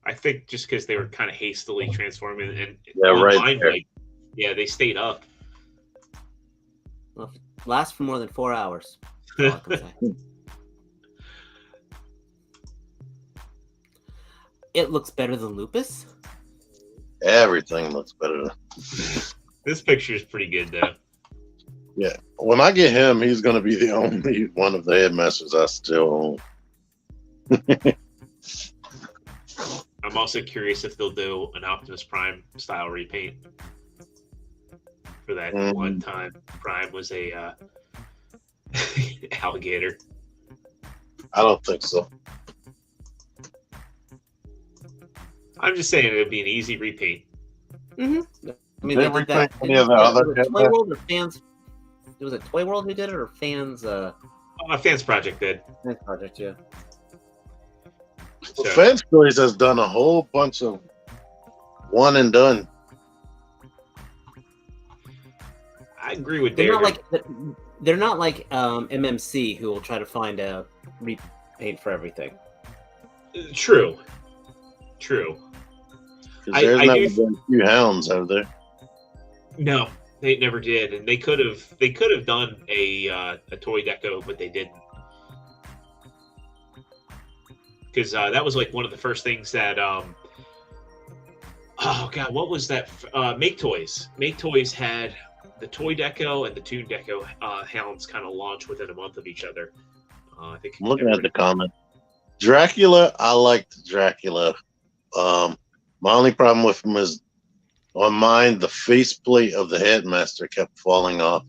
I think just because they were kind of hastily transforming, and right. They stayed up. Well, lasts for more than 4 hours. That's all I can say. It looks better than Lupus. Everything looks better than. This picture is pretty good, though. Yeah, when I get him, he's going to be the only one of the headmasters I still own. I'm also curious if they'll do an Optimus Prime style repaint for that one time Prime was a alligator. I don't think so. I'm just saying it would be an easy repaint. Mm-hmm. I mean, They they did that. any of the other Toy World or Fans? Was it Toy World who did it, or Fans? Fans Project did. Fans Project, yeah. So, Fans Toys has done a whole bunch of one and done. I agree with They're Dare. they're not like MMC, who will try to find a repaint for everything. True. Because there's never been a few hounds, have there? No, they never did, and they could have done a toy deco, but they didn't. Because that was like one of the first things that oh god, what was that? Make Toys had the toy deco and the toon deco hounds kind of launch within a month of each other. I think I'm looking at the comment. Dracula, I liked Dracula. My only problem with him is, on mine, the faceplate of the headmaster kept falling off,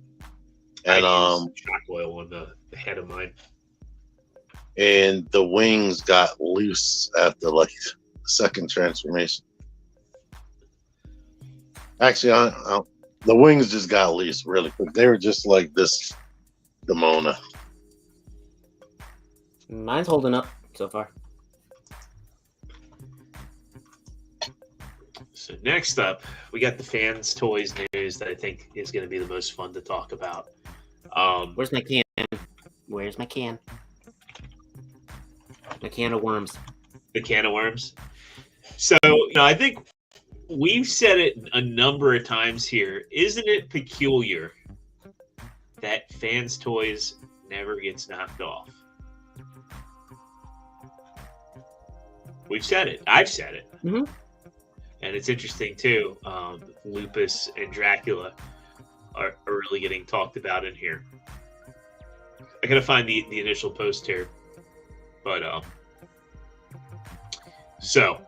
and shock oil on the head of mine, and the wings got loose after like the second transformation. Actually, the wings just got loose really quick. They were just like this Demona. Mine's holding up so far. So next up, we got the Fans Toys news that I think is going to be the most fun to talk about. Where's my can? Where's my can? My can of worms. The can of worms. So, I think we've said it a number of times here. Isn't it peculiar that Fans Toys never gets knocked off? We've said it. I've said it. Mm-hmm. And it's interesting, too. Lupus and Dracula are really getting talked about in here. I got to find the initial post here. But, so,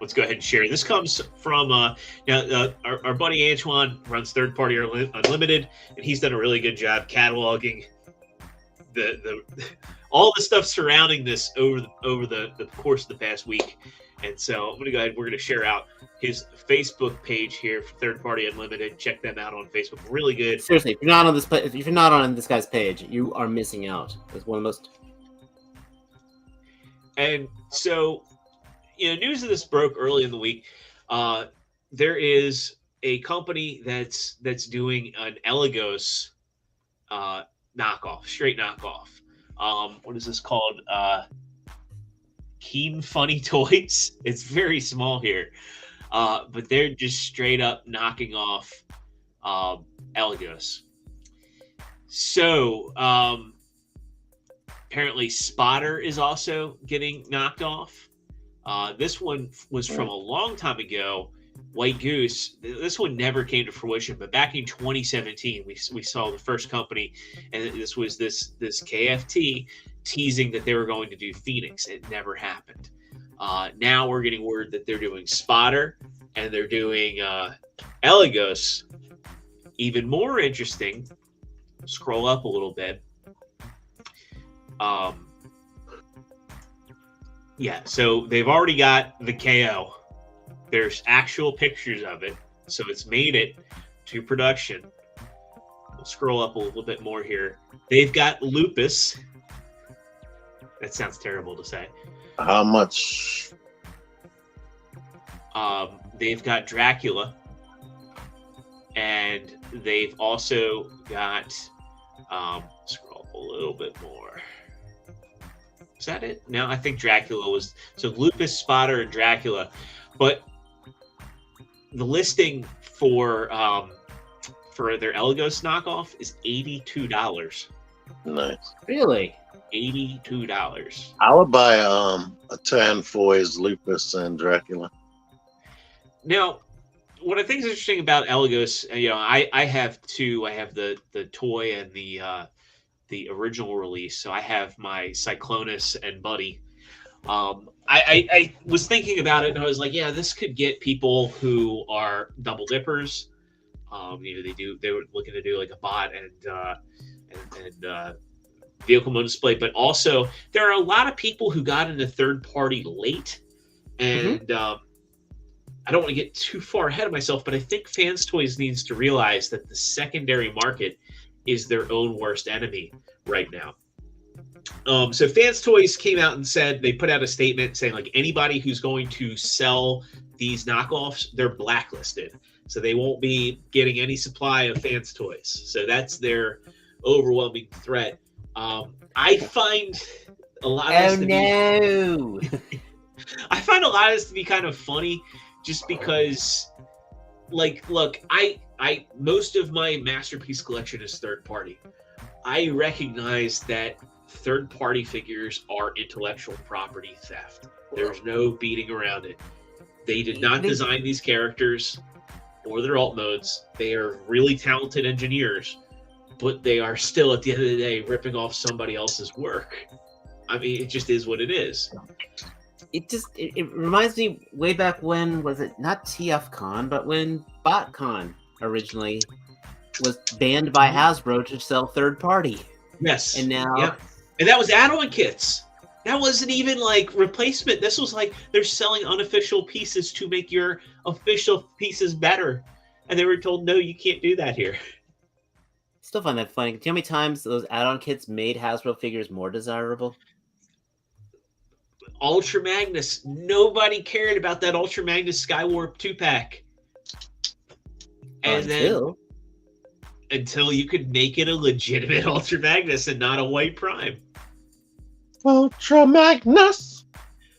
let's go ahead and share. This comes from, our buddy Antoine runs Third Party Unlimited, and he's done a really good job cataloging the all the stuff surrounding this over the course of the past week. And so I'm going to go ahead. We're going to share out his Facebook page here for Third Party Unlimited. Check them out on Facebook. Really good. Seriously, if you're not on this guy's page, you are missing out. It's one of the most. And so, news of this broke early in the week. There is a company that's doing an Elegos knockoff, straight knockoff. What is this called? Keen Funny Toys. It's very small here, but they're just straight up knocking off Elegos. So apparently Spotter is also getting knocked off. This one was from a long time ago White Goose, this one never came to fruition, but back in 2017, we saw the first company, and this was this KFT teasing that they were going to do Phoenix. It never happened. Now we're getting word that they're doing Spotter and they're doing Elegos. Even more interesting, scroll up a little bit. Yeah, so they've already got the KO. There's actual pictures of it, so it's made it to production. We'll scroll up a little bit more here. They've got Lupus. That sounds terrible to say. How much? They've got Dracula, and they've also got. Scroll a little bit more. Is that it? No, I think Dracula was so Lupus, Spotter, and Dracula, but the listing for their Elegos knockoff is $82. Nice. Really? $82. I would buy a tan for his Lupus and Dracula. Now, what I think is interesting about Elegos, I have two. I have the toy and the original release. So I have my Cyclonus and Buddy. I was thinking about it and I was like, yeah, this could get people who are double dippers. They were looking to do like a bot and vehicle mode display, but also there are a lot of people who got into third party late, and I don't want to get too far ahead of myself, but I think Fans Toys needs to realize that the secondary market is their own worst enemy right now. So Fans Toys came out and said, they put out a statement saying like anybody who's going to sell these knockoffs, they're blacklisted. So they won't be getting any supply of Fans Toys. So that's their overwhelming threat. I find a lot of I find a lot of this to be kind of funny just because like, look, I most of my Masterpiece collection is third party. I recognize that third party figures are intellectual property theft. There's no beating around it. They did not design these characters or their alt modes. They are really talented engineers, but they are still at the end of the day ripping off somebody else's work. I mean, it just is what it is. It reminds me way back when, was it not TFCon, but when BotCon originally was banned by Hasbro to sell third party. Yes. And now... Yep. And that was add-on kits. That wasn't even like replacement. This was like they're selling unofficial pieces to make your official pieces better. And they were told, no, you can't do that here. Still find that funny. Do you know how many times those add-on kits made Hasbro figures more desirable? Ultra Magnus. Nobody cared about that Ultra Magnus Skywarp 2-pack. And until you could make it a legitimate Ultra Magnus and not a white Prime. Ultra Magnus.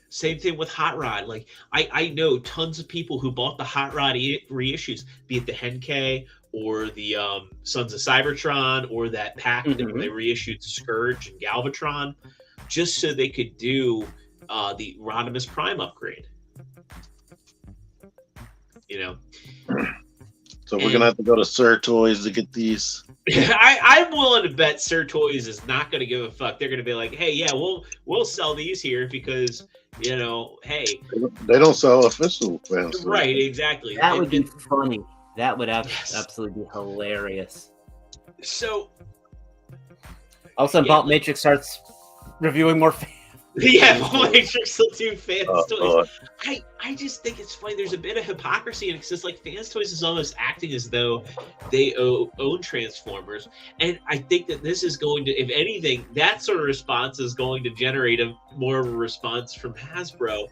Same thing with Hot Rod. Like I know tons of people who bought the Hot Rod reissues, be it the Henkei or the Sons of Cybertron or that pack that they reissued Scourge and Galvatron, just so they could do the Rodimus Prime upgrade. You know. So we're gonna have to go to Sir Toys to get these. I'm willing to bet Sir Toys is not going to give a fuck. They're going to be like, "Hey, yeah, we'll sell these here because hey, they don't sell official Fans Toys." Right? Exactly. That would be funny. That would absolutely be hilarious. So, all of a sudden, Bolt Matrix starts reviewing more fans. Yeah, Matrix will do Fans Toys. I just think it's funny. There's a bit of hypocrisy in it because like Fans Toys is almost acting as though they own Transformers, and I think that this is going to, if anything, that sort of response is going to generate more of a response from Hasbro.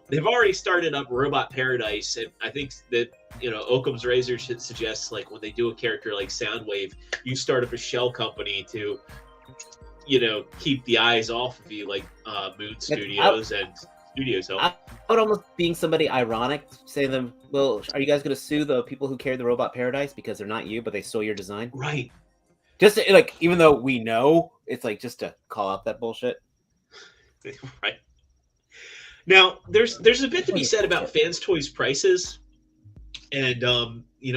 They've already started up Robot Paradise, and I think that Occam's Razor should suggest like when they do a character like Soundwave, you start up a shell company to keep the eyes off of you, like Moon Studios and Studios Help. I would almost, being somebody ironic, say to them, well, are you guys going to sue the people who carry the Robot Paradise because they're not you, but they stole your design? Right. Just to, like, even though we know, it's like just to call out that bullshit. Right. Now, there's a bit to be said about Fans Toys prices. And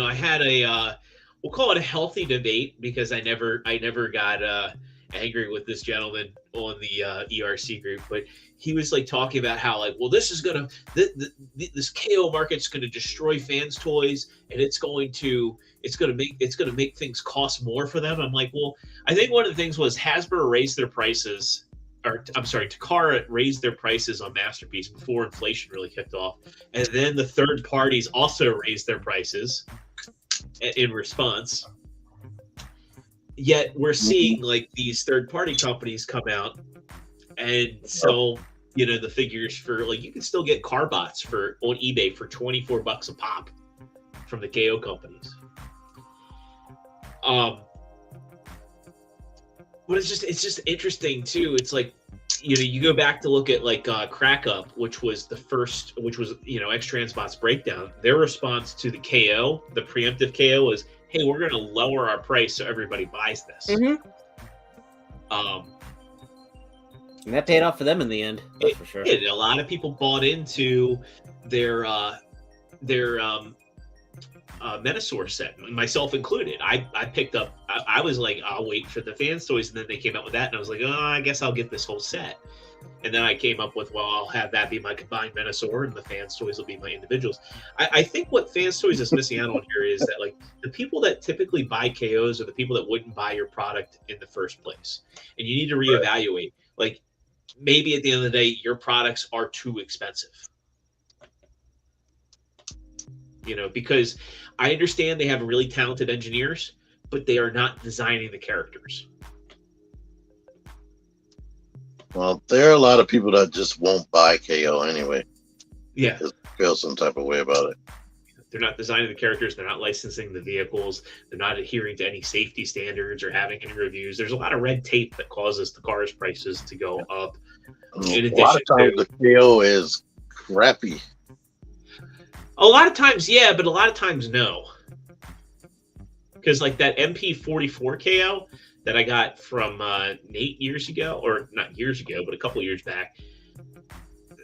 I had a we'll call it a healthy debate because I never got angry with this gentleman on the ERC group, but he was like talking about how like, well, this is gonna this KO market's gonna destroy fans' toys, and it's gonna make things cost more for them. I'm like, well, I think one of the things was Hasbro raised their prices, or I'm sorry, Takara raised their prices on Masterpiece before inflation really kicked off, and then the third parties also raised their prices in response. Yet we're seeing like these third-party companies come out and sell, the figures for like, you can still get Carbots on eBay for $24 a pop from the KO companies. But it's just interesting too. It's like, you go back to look at like Crack Up, which was X-Transbot's breakdown. Their response to the KO, the preemptive KO, was, hey, we're going to lower our price so everybody buys this. And that paid off for them in the end. That's for sure. A lot of people bought into their Metasaur set, myself included. I picked up. I was like, I'll wait for the fans toys, and then they came out with that, and I was like, oh, I guess I'll get this whole set. And then I came up with, well, I'll have that be my combined Metasaur, and the fans toys will be my individuals. I think what fans toys is missing out on here is that like the people that typically buy KOs are the people that wouldn't buy your product in the first place, and you need to reevaluate. Like maybe at the end of the day, your products are too expensive. Because I understand they have really talented engineers, but they are not designing the characters. Well, there are a lot of people that just won't buy KO anyway. Yeah. Just feel some type of way about it. They're not designing the characters. They're not licensing the vehicles. They're not adhering to any safety standards or having any reviews. There's a lot of red tape that causes the cars' prices to go up. A lot of times the KO is crappy. A lot of times, yeah, but a lot of times, no. Because like that MP44 KO that I got from Nate years ago, or not years ago, but a couple years back,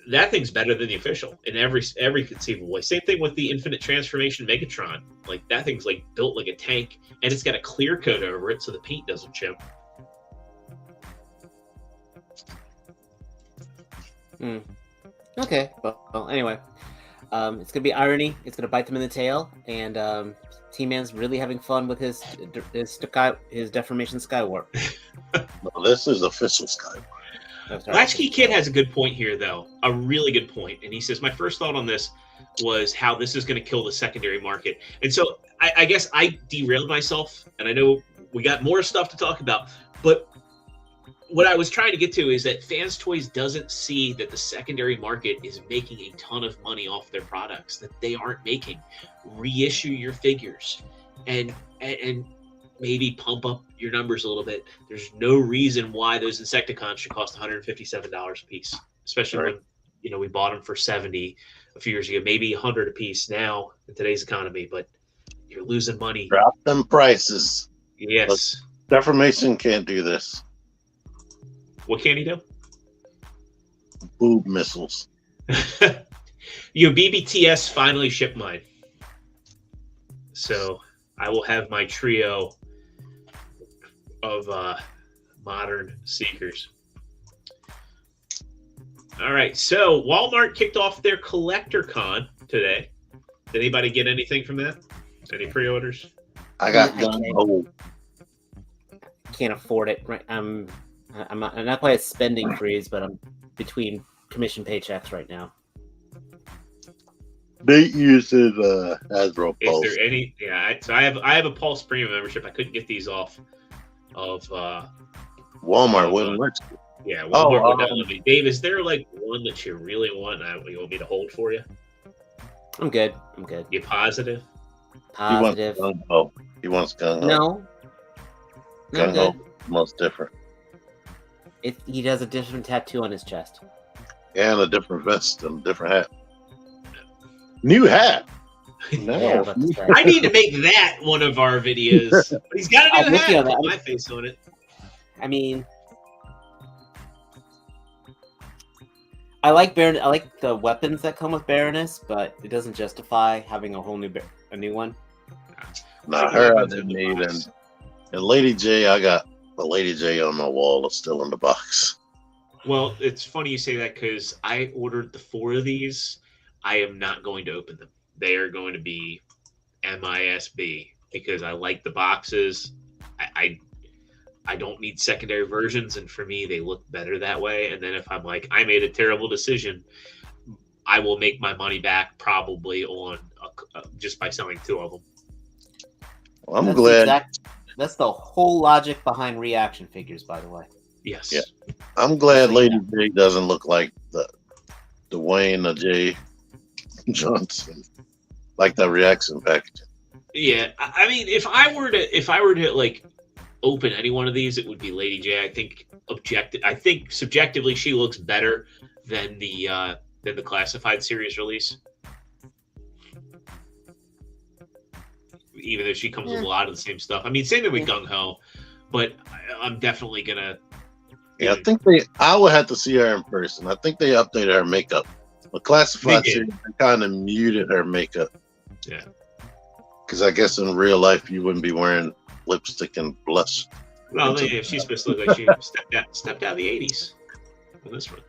that thing's better than the official in every conceivable way. Same thing with the Infinite Transformation Megatron. Like that thing's like built like a tank, and it's got a clear coat over it so the paint doesn't chip. Okay, well, anyway. It's gonna be irony. It's gonna bite them in the tail, and T-Man's really having fun with his deformation Skywarp. No, this is official Skywarp. Latchkey Kid has a good point here, though, a really good point, and he says, "My first thought on this was how this is going to kill the secondary market." And so I guess I derailed myself, and I know we got more stuff to talk about, but what I was trying to get to is that Fans Toys doesn't see that the secondary market is making a ton of money off their products that they aren't making. Reissue your figures and maybe pump up your numbers a little bit. There's no reason why those Insecticons should cost $157 a piece, especially when we bought them for $70 a few years ago, maybe $100 a piece now in today's economy, but you're losing money. Drop them prices. Yes. Deformation can't do this. What can he do? Boob missiles. BBTS finally shipped mine. So I will have my trio of modern Seekers. All right, so Walmart kicked off their Collector Con today. Did anybody get anything from that? Any pre-orders? I got gung-ho. Can't afford it. Right, I'm not quite a spending freeze, but I'm between commission paychecks right now. They use it Hasbro Pulse. Is there any? Yeah, so I have a Pulse Premium membership. I couldn't get these off of Walmart wouldn't let you. Yeah, Walmart would not let me. Dave, is there like one that you really want? You want me to hold for you? I'm good. You positive? Positive. He wants gung-ho. No. Gung-ho, most different. He has a different tattoo on his chest. And a different vest and a different hat. New hat. No. Yeah, I need to make that one of our videos. But he's got a new hat with my face on it. I mean, I like the weapons that come with Baroness, but it doesn't justify having a whole new A new one? Nah, her I didn't need, and Lady J, I got the Lady J on my wall. It's still in the box. Well, it's funny you say that because I ordered the 4 of these. I am not going to open them. They are going to be MISB because I like the boxes. I don't need secondary versions, and for me, they look better that way. And then if I'm like, I made a terrible decision, I will make my money back probably on just by selling 2 of them. Well, I'm glad. That's the whole logic behind reaction figures, by the way. Yes. Yeah. I'm glad Lady J doesn't look like the Dwayne J. Johnson, like the reaction package. Yeah, I mean, if I were to like open any one of these, it would be Lady J. I think subjectively she looks better than the Classified series release. Even though she comes with a lot of the same stuff. I mean, same thing with Gung Ho, but I'm definitely gonna. Yeah, I would have to see her in person. I think they updated her makeup. The Classified series, they kind of muted her makeup. Yeah. Because I guess in real life you wouldn't be wearing lipstick and blush. Well, she's supposed to look like she stepped out of the '80s on this one.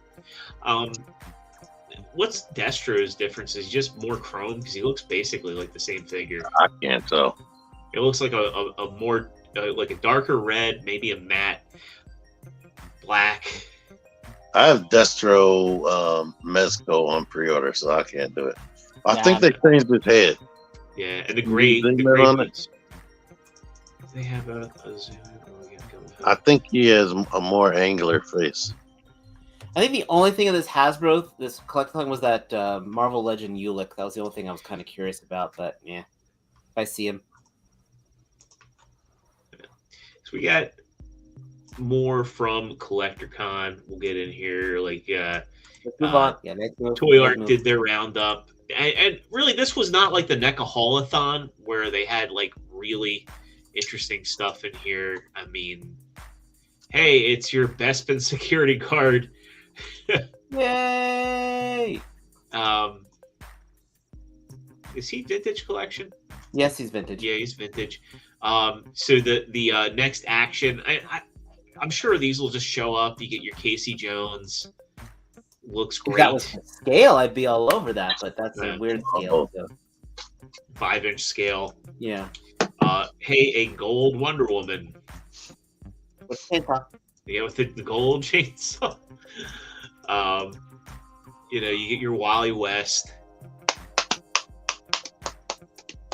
What's Destro's difference? Is he just more chrome because he looks basically like the same figure. I can't tell. It looks like a more like a darker red, maybe a matte black. I have Destro Mezco on pre-order, so I can't do it. I think they changed his head. Yeah, and the gray boots. They have a zoom. I think he has a more angular face. I think the only thing in this Hasbro, this collectathon, was that Marvel Legend Ulick. That was the only thing I was kind of curious about, but yeah, if I see him. So we got more from CollectorCon. We'll get in here. Like, let's move on. Yeah, Toy Art did their roundup. And really, this was not like the NECA-Haul-a-thon where they had like really interesting stuff in here. I mean, hey, it's your Bespin security guard. Yay! Is he vintage collection? Yes, he's vintage. Yeah, he's vintage. So the next action, I'm sure these will just show up. You get your Casey Jones. Looks great. If that was the scale, I'd be all over that, but that's a weird scale. So. 5-inch scale. Yeah. Hey, a gold Wonder Woman. With chainsaw. Yeah, with the gold chainsaw. You get your Wally West.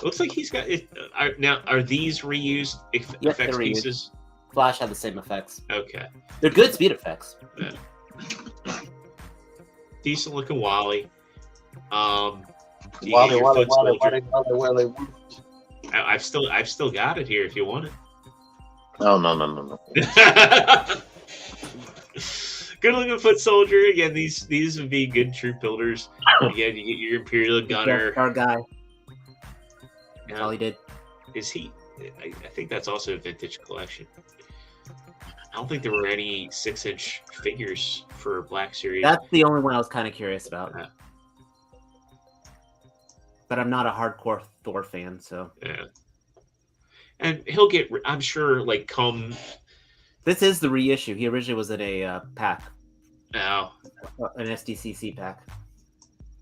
Looks like he's got it. Now, are these reused effects pieces? Flash had the same effects. Okay. They're good speed effects. Yeah. Decent looking Wally. Wally. I've still got it here if you want it. No. Good looking foot soldier. Again, these would be good troop builders. Again, you get your Imperial Gunner. Our guy. That's all he did. Is he? I think that's also a vintage collection. I don't think there were any 6-inch figures for Black Series. That's the only one I was kind of curious about. But I'm not a hardcore Thor fan, so. Yeah. And he'll get, I'm sure, like, come. This is the reissue. He originally was in a pack. Oh. An SDCC pack.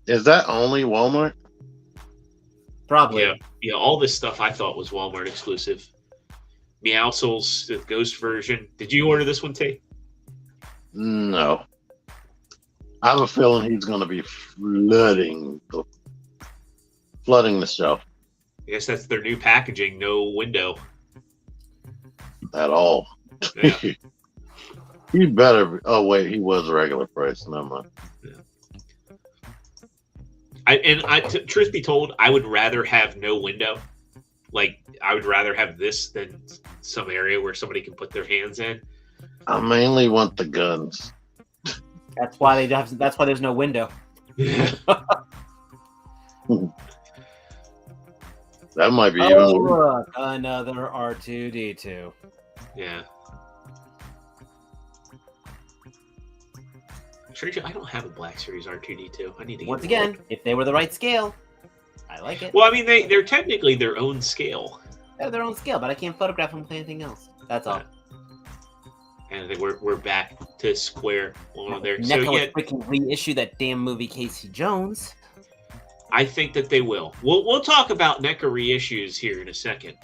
Is that only Walmart? Probably. Yeah, all this stuff I thought was Walmart exclusive. Meowscles, the Ghost version. Did you order this one, Tay? No. I have a feeling he's going to be flooding the shelf. I guess that's their new packaging. No window. At all. Yeah. He better be. Oh, wait. He was regular price. Never mind. Yeah. Truth be told, I would rather have no window. Like, I would rather have this than some area where somebody can put their hands in. I mainly want the guns. That's why that's why there's no window. Yeah. That might be even worse. Look, another R2D2. Yeah. I don't have a Black Series R2D2. I need to get Once again, if they were the right scale. I like it. Well, I mean, they're technically their own scale. They have their own scale, but I can't photograph them with anything else. That's all. And I think we're back to square one there. NECA So will yeah, freaking reissue that damn movie Casey Jones. I think that they will. We'll talk about NECA reissues here in a second.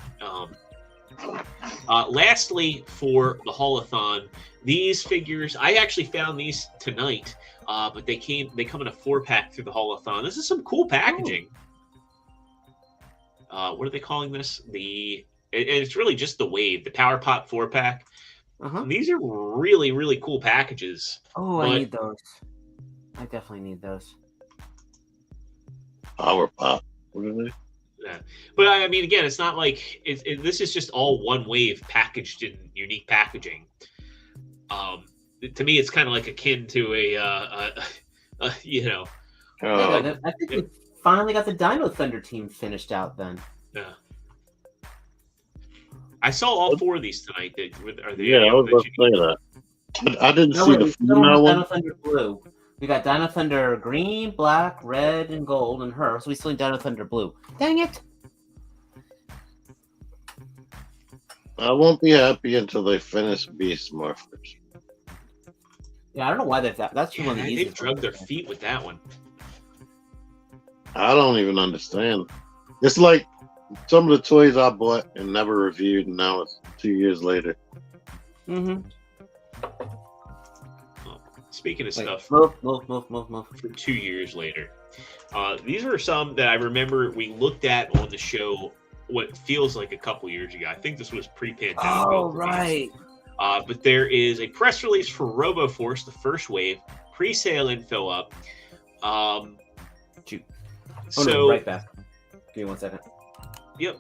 Lastly, for the Haulathon, these figures, I actually found these tonight, but they come in a 4-pack through the Haulathon. This is some cool packaging. What are they calling this? It's really just the Wave, the Power Pop 4-pack. These are really, really cool packages. Oh, I need those. I definitely need those. Power Pop. What are they? Yeah. But I mean, again, it's not like this is just all one Wave packaged in unique packaging. To me, it's kind of like akin to you know. I think we finally got the Dino Thunder team finished out then. Yeah. I saw all 4 of these tonight. Are they? Yeah, I was about to say that. But I didn't see the female one. Dino Thunder Blue. We got Dino Thunder Green, Black, Red, and Gold, and her. So we still need Dino Thunder Blue. Dang it! I won't be happy until they finish Beast Morphers. Yeah, I don't know why they've that. That's one of the easiest. They've drugged their feet with that one. I don't even understand. It's like some of the toys I bought and never reviewed, and now it's 2 years later. Speaking of stuff, move. For 2 years later, these are some that I remember we looked at on the show. What feels like a couple years ago. I think this was pre-pandemic. Oh, right. But there is a press release for Roboforce, the first wave, pre-sale info up. Shoot. So right back. Give me 1 second. Yep.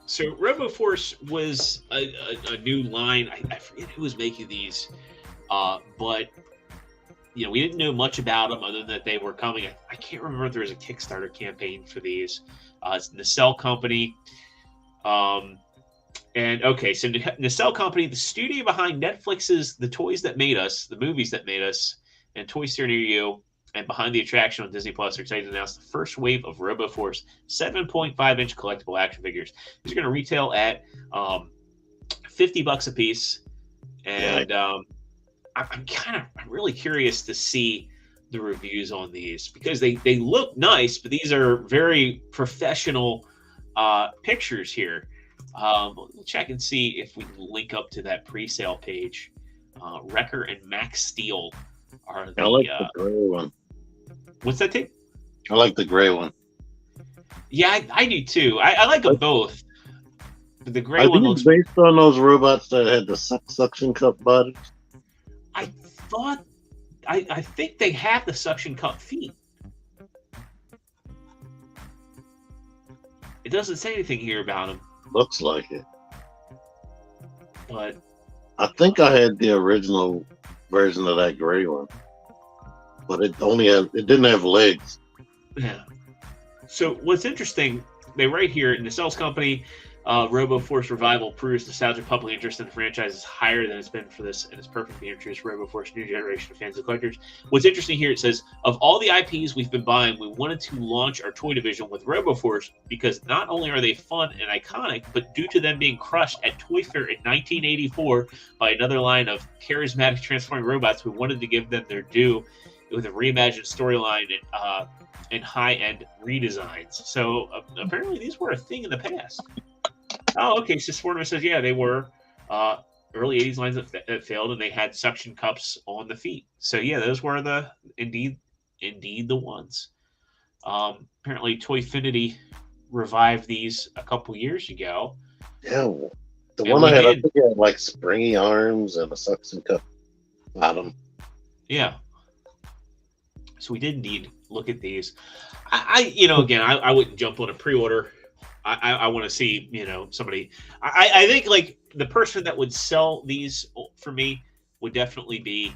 So Roboforce was a new line. I forget who was making these, but we didn't know much about them other than that they were coming. I can't remember if there was a Kickstarter campaign for these. It's Nacelle Company. And okay, so Nacelle Company, the studio behind Netflix's The Toys That Made Us, the movies that made us, and Toy Story Near You, and behind the attraction on Disney Plus, are excited to announce the first wave of Roboforce 7.5-inch collectible action figures. These are going to retail at $50 a piece, and I'm really curious to see the reviews on these because they look nice, but these are very professional pictures here. We'll check and see if we can link up to that pre-sale page. Wrecker and Max Steel are the. I like the gray one. What's that tape? I like the gray one. Yeah, I do too. I like them both. But the gray one looks based on those robots that had the suction cup bodies. I think they have the suction cup feet. It doesn't say anything here about them. Looks like it. But I think I had the original version of that gray one, but it didn't have legs. Yeah. So what's interesting, they write here in the Nacelle Company, Roboforce revival proves nostalgic public interest in the franchise is higher than it's been for this, and it's perfectly introduced Roboforce new generation of fans and collectors. What's interesting here, it says, of all the IPs we've been buying, we wanted to launch our toy division with Roboforce because not only are they fun and iconic, but due to them being crushed at Toy Fair in 1984 by another line of charismatic transforming robots, we wanted to give them their due with a reimagined storyline and high-end redesigns. So apparently these were a thing in the past. Oh, okay. So Sportman says, yeah, they were early 80s lines that failed, and they had suction cups on the feet. So, yeah, those were indeed the ones. Apparently, Toyfinity revived these a couple years ago. Yeah, the one I think it had like springy arms and a suction cup bottom. Yeah. So we did indeed look at these. I wouldn't jump on a pre-order. I want to see, somebody. I think like the person that would sell these for me would definitely be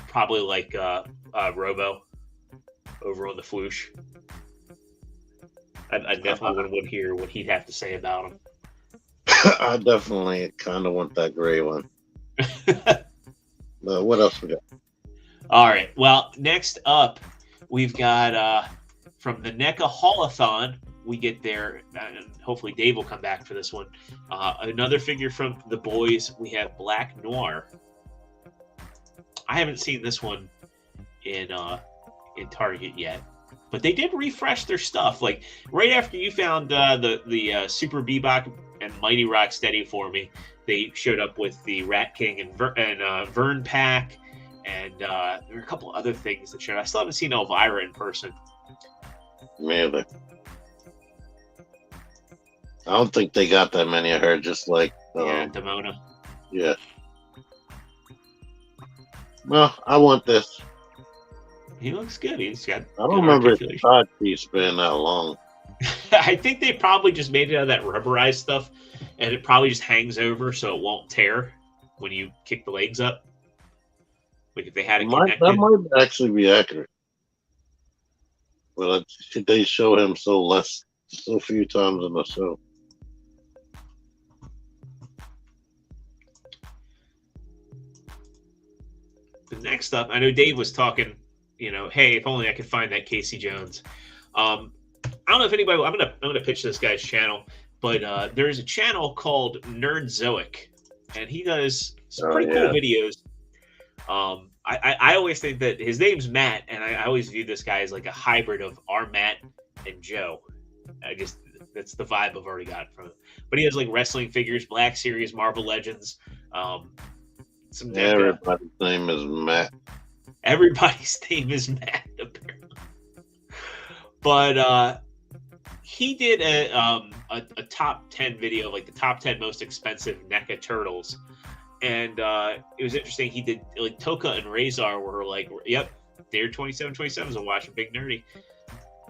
probably like Robo over on the Floosh. I definitely would hear what he'd have to say about him. I definitely kind of want that gray one. What else we got? All right. Well, next up, we've got from the NECA Haulathon, we get there, and hopefully Dave will come back for this one. Another figure from the boys, we have Black Noir. I haven't seen this one in Target yet, but they did refresh their stuff. Like right after you found the Super Bebop and Mighty Rocksteady for me, they showed up with the Rat King and Vern pack, and there were a couple other things that showed. I still haven't seen Elvira in person. Really? I don't think they got that many of her, just like Demona. Yeah. Well, I want this. He looks good. He's got. I don't remember his side piece being that long. I think they probably just made it out of that rubberized stuff, and it probably just hangs over so it won't tear when you kick the legs up. Like if they had it connected. That might actually be accurate. But they show him so few times in the show. The next up, I know Dave was talking, hey, if only I could find that Casey Jones. I don't know if anybody. I'm gonna pitch this guy's channel, but there's a channel called Nerdzoic, and he does some pretty cool videos. I always think that his name's Matt, and I always view this guy as like a hybrid of our Matt and Joe. That's the vibe I've already got from him. But he has like wrestling figures, Black Series, Marvel Legends. Everybody's name is Matt. Everybody's name is Matt, apparently. But he did a top 10 video, like the top 10 most expensive NECA turtles. And it was interesting. He did like Toka and Razor were like, yep, they're 27s. I'm watching Big Nerdy.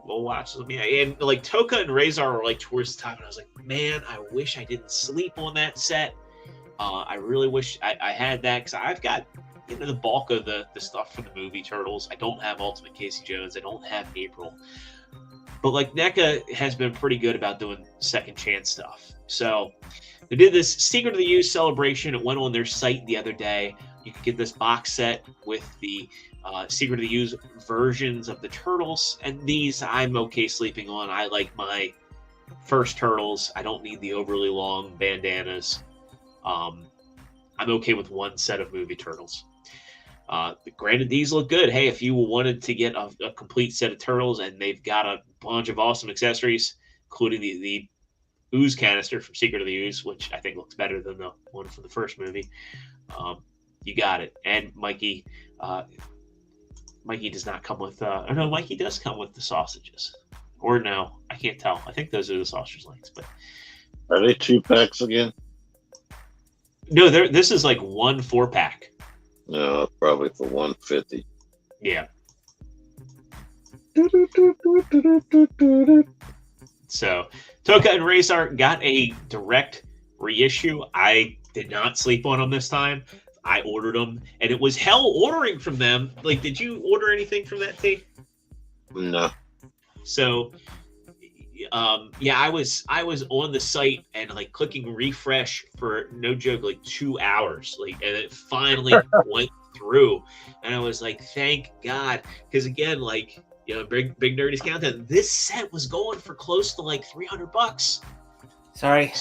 We'll watch them. Yeah. And like Toka and Razor were like towards the top. And I was like, man, I wish I didn't sleep on that set. I really wish I had that because I've got the bulk of the stuff from the movie Turtles. I don't have Ultimate Casey Jones. I don't have April. But like NECA has been pretty good about doing second chance stuff. So they did this Secret of the Use celebration. It went on their site the other day. You could get this box set with the Secret of the Use versions of the Turtles. And these I'm okay sleeping on. I like my first Turtles. I don't need the overly long bandanas. I'm okay with one set of movie Turtles. Granted, these look good. Hey, if you wanted to get a complete set of Turtles, and they've got a bunch of awesome accessories, including the ooze canister from Secret of the Ooze, which I think looks better than the one from the first movie. You got it. And Mikey does not come with. No, Mikey does come with the sausages. Or no, I can't tell. I think those are the sausage links. But are they 2-packs again? No, this is like 1 4-pack. No, probably for $150. Yeah. So Toka and Razor got a direct reissue. I did not sleep on them this time. I ordered them, and it was hell ordering from them. Like, did you order anything from that, T? No. So, I was on the site and like clicking refresh for no joke, like 2 hours, like, and it finally went through, and I was like, thank God, because again, like, Big Nerdy's Countdown, this set was going for close to like $300. Sorry.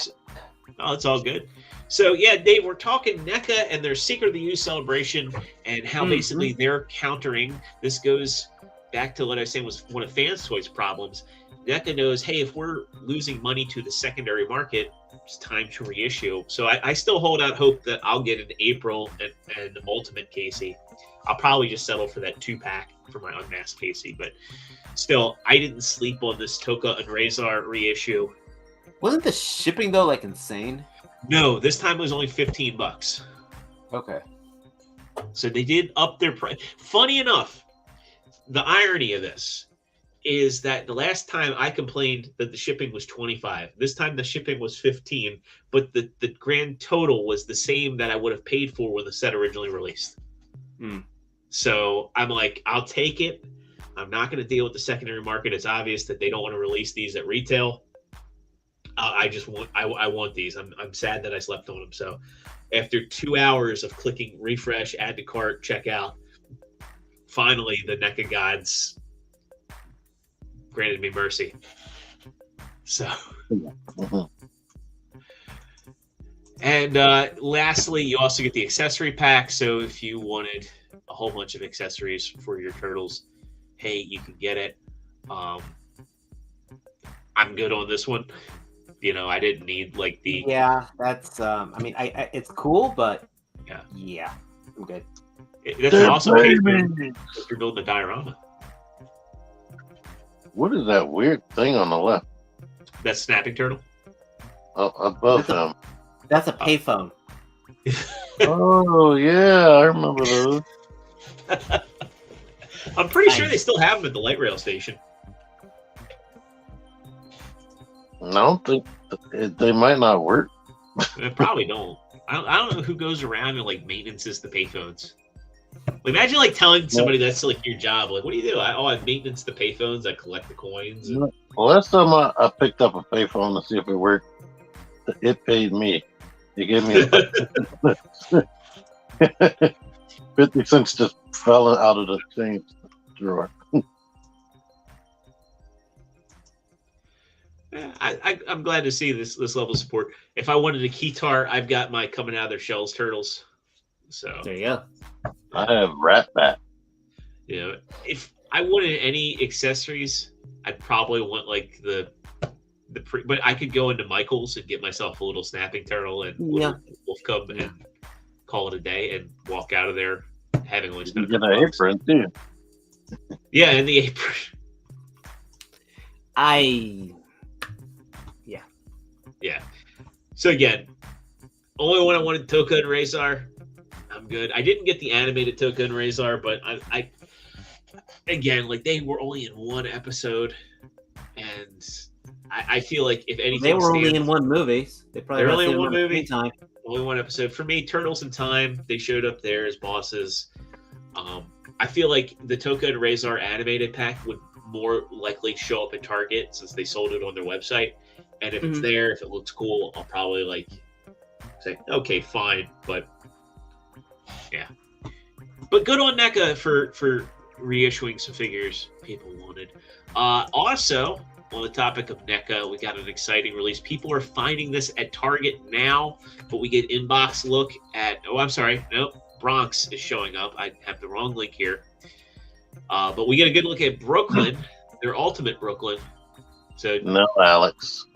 Oh, it's all good. So yeah, Dave, we're talking NECA and their Secret of the Use celebration, and how basically they're countering. This goes back to what I was saying was one of Fans Toys' problems. NECA knows, hey, if we're losing money to the secondary market, it's time to reissue. So I still hold out hope that I'll get an April and Ultimate Casey. I'll probably just settle for that 2-pack for my Unmasked Casey. But still, I didn't sleep on this Toka and Razor reissue. Wasn't the shipping, though, like insane? No, this time it was only $15. Okay. So they did up their price. Funny enough, the irony of this is that the last time I complained that the shipping was $25. This time the shipping was $15, but the grand total was the same that I would have paid for when the set originally released. So I'm like, I'll take it. I'm not going to deal with the secondary market. It's obvious that they don't want to release these at retail. I want these. I'm sad that I slept on them. So after 2 hours of clicking refresh, add to cart, check out, finally the NECA gods granted me mercy. So, Mhm. and lastly, you also get the accessory pack. So if you wanted a whole bunch of accessories for your turtles, hey, you can get it. I'm good on this one. You know, I didn't need like the Yeah, that's. I mean, I it's cool, but Yeah. I'm good. That's They're also paid for babies. if you're building a diorama. What is that weird thing on the left? That's snapping turtle. Above him. That's a payphone. Oh yeah, I remember those. I'm pretty sure they still have them at the light rail station. I don't think they might not work. They probably don't. I don't know who goes around and like maintenances the payphones. Like, imagine like telling somebody that's like your job. Like, what do you do? I maintenance the payphones. I collect the coins. And... Well, last time I picked up a payphone to see if it worked, it paid me. It gave me 50 cents just fell out of the change drawer. I'm glad to see this level of support. If I wanted a Keytar, I've got my coming out of their shells turtles. So There you go. I have Rat Bat. You know, if I wanted any accessories, I'd probably want like but I could go into Michael's and get myself a little snapping turtle and little wolf cub and call it a day and walk out of there having only spent You get an apron too. Yeah, and the apron. Yeah. So again, only one I wanted Toka and Razor. I'm good. I didn't get the animated Toka and Razor, but I again, like they were only in one episode, and I feel like if anything, They were only in one movie. They probably They're only left in it one movie. Time. Only one episode. For me, Turtles in Time, they showed up there as bosses. I feel like the Toka and Razor animated pack would more likely show up at Target since they sold it on their website. And if it's there, if it looks cool, I'll probably like say, okay, fine. But yeah. But good on NECA for reissuing some figures people wanted. Also, on the topic of NECA, we got an exciting release. People are finding this at Target now, but we get inbox look at, Bronx is showing up. I have the wrong link here. But we get a good look at Brooklyn, their Ultimate Brooklyn. So no, Alex.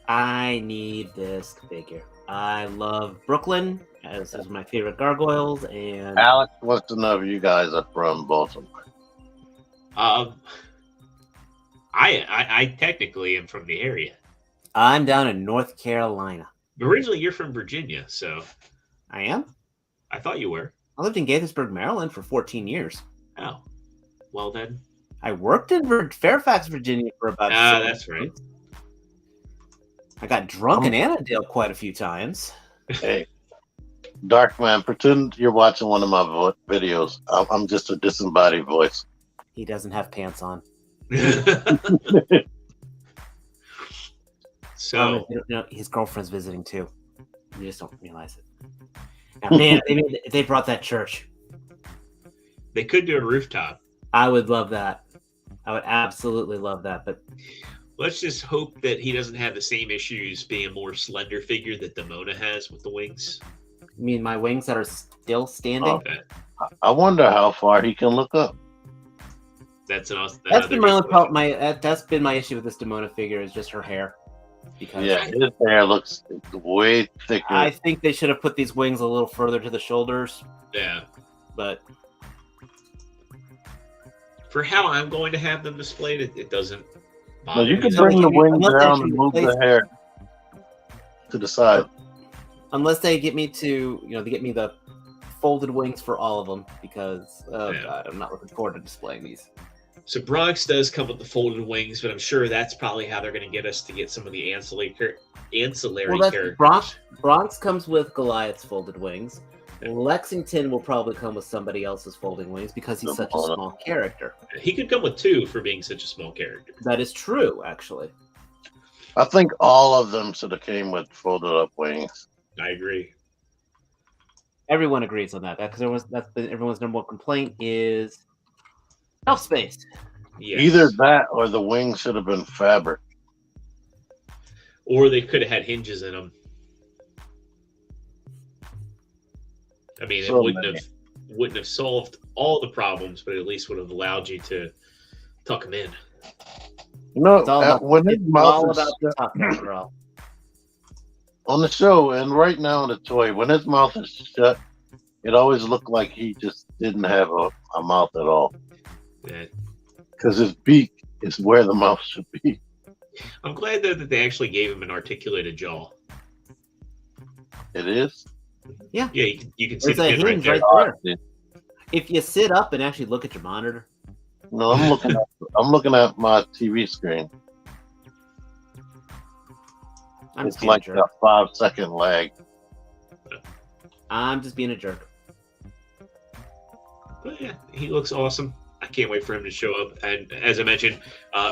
I need this figure. I love Brooklyn. This is my favorite gargoyles, and Alex wants to know if you guys are from Baltimore. I technically am from the area. I'm down in North Carolina. Originally, you're from Virginia, so I am. I thought you were. I lived in Gaithersburg, Maryland for 14 years. Oh, well then. I worked in Fairfax, Virginia for about 6 that's right. months. I got drunk in Annandale quite a few times. Hey, Darkman, pretend you're watching one of my videos. I'm just a disembodied voice. He doesn't have pants on. So his girlfriend's visiting too. You just don't realize it. Now, man, they brought that church. They could do a rooftop. I would love that. I would absolutely love that. But let's just hope that he doesn't have the same issues being a more slender figure that Demona has with the wings. You mean my wings that are still standing? Okay. I wonder how far he can look up. That's That's been my only problem. That's been my issue with this Demona figure is just her hair. Because his hair looks way thicker. I think they should have put these wings a little further to the shoulders. Yeah. But for how I'm going to have them displayed, it doesn't bother you me. can bring the wings down and move the hair to the side. Unless they get me to, they get me the folded wings for all of them because, God, I'm not looking forward to displaying these. So Bronx does come with the folded wings, but I'm sure that's probably how they're going to get us to get some of the ancillary characters. Bronx comes with Goliath's folded wings. Lexington will probably come with somebody else's folding wings because he's such a small character. He could come with 2 for being such a small character. That is true, actually. I think all of them should have came with folded up wings. I agree. Everyone agrees on that because everyone's number one complaint is shelf space. Yes. Either that or the wings should have been fabric. Or they could have had hinges in them. I mean, it So wouldn't have solved all the problems, but at least would have allowed you to tuck them in. You know, It's all about, when his it's mouth all is about the shut, top after all. on the show and right now in the toy, when his mouth is shut, it always looked like he just didn't have a mouth at all. Yeah. Because his beak is where the mouth should be. I'm glad though that they actually gave him an articulated jaw. It is. Yeah. Yeah, you can see There's the a pin right hinge there. right there. If you sit up and actually look at your monitor, No, I'm looking at my TV screen. I'm It's just being a like jerk. a 5-second lag. I'm just being a jerk. But yeah, he looks awesome. I can't wait for him to show up. And as I mentioned,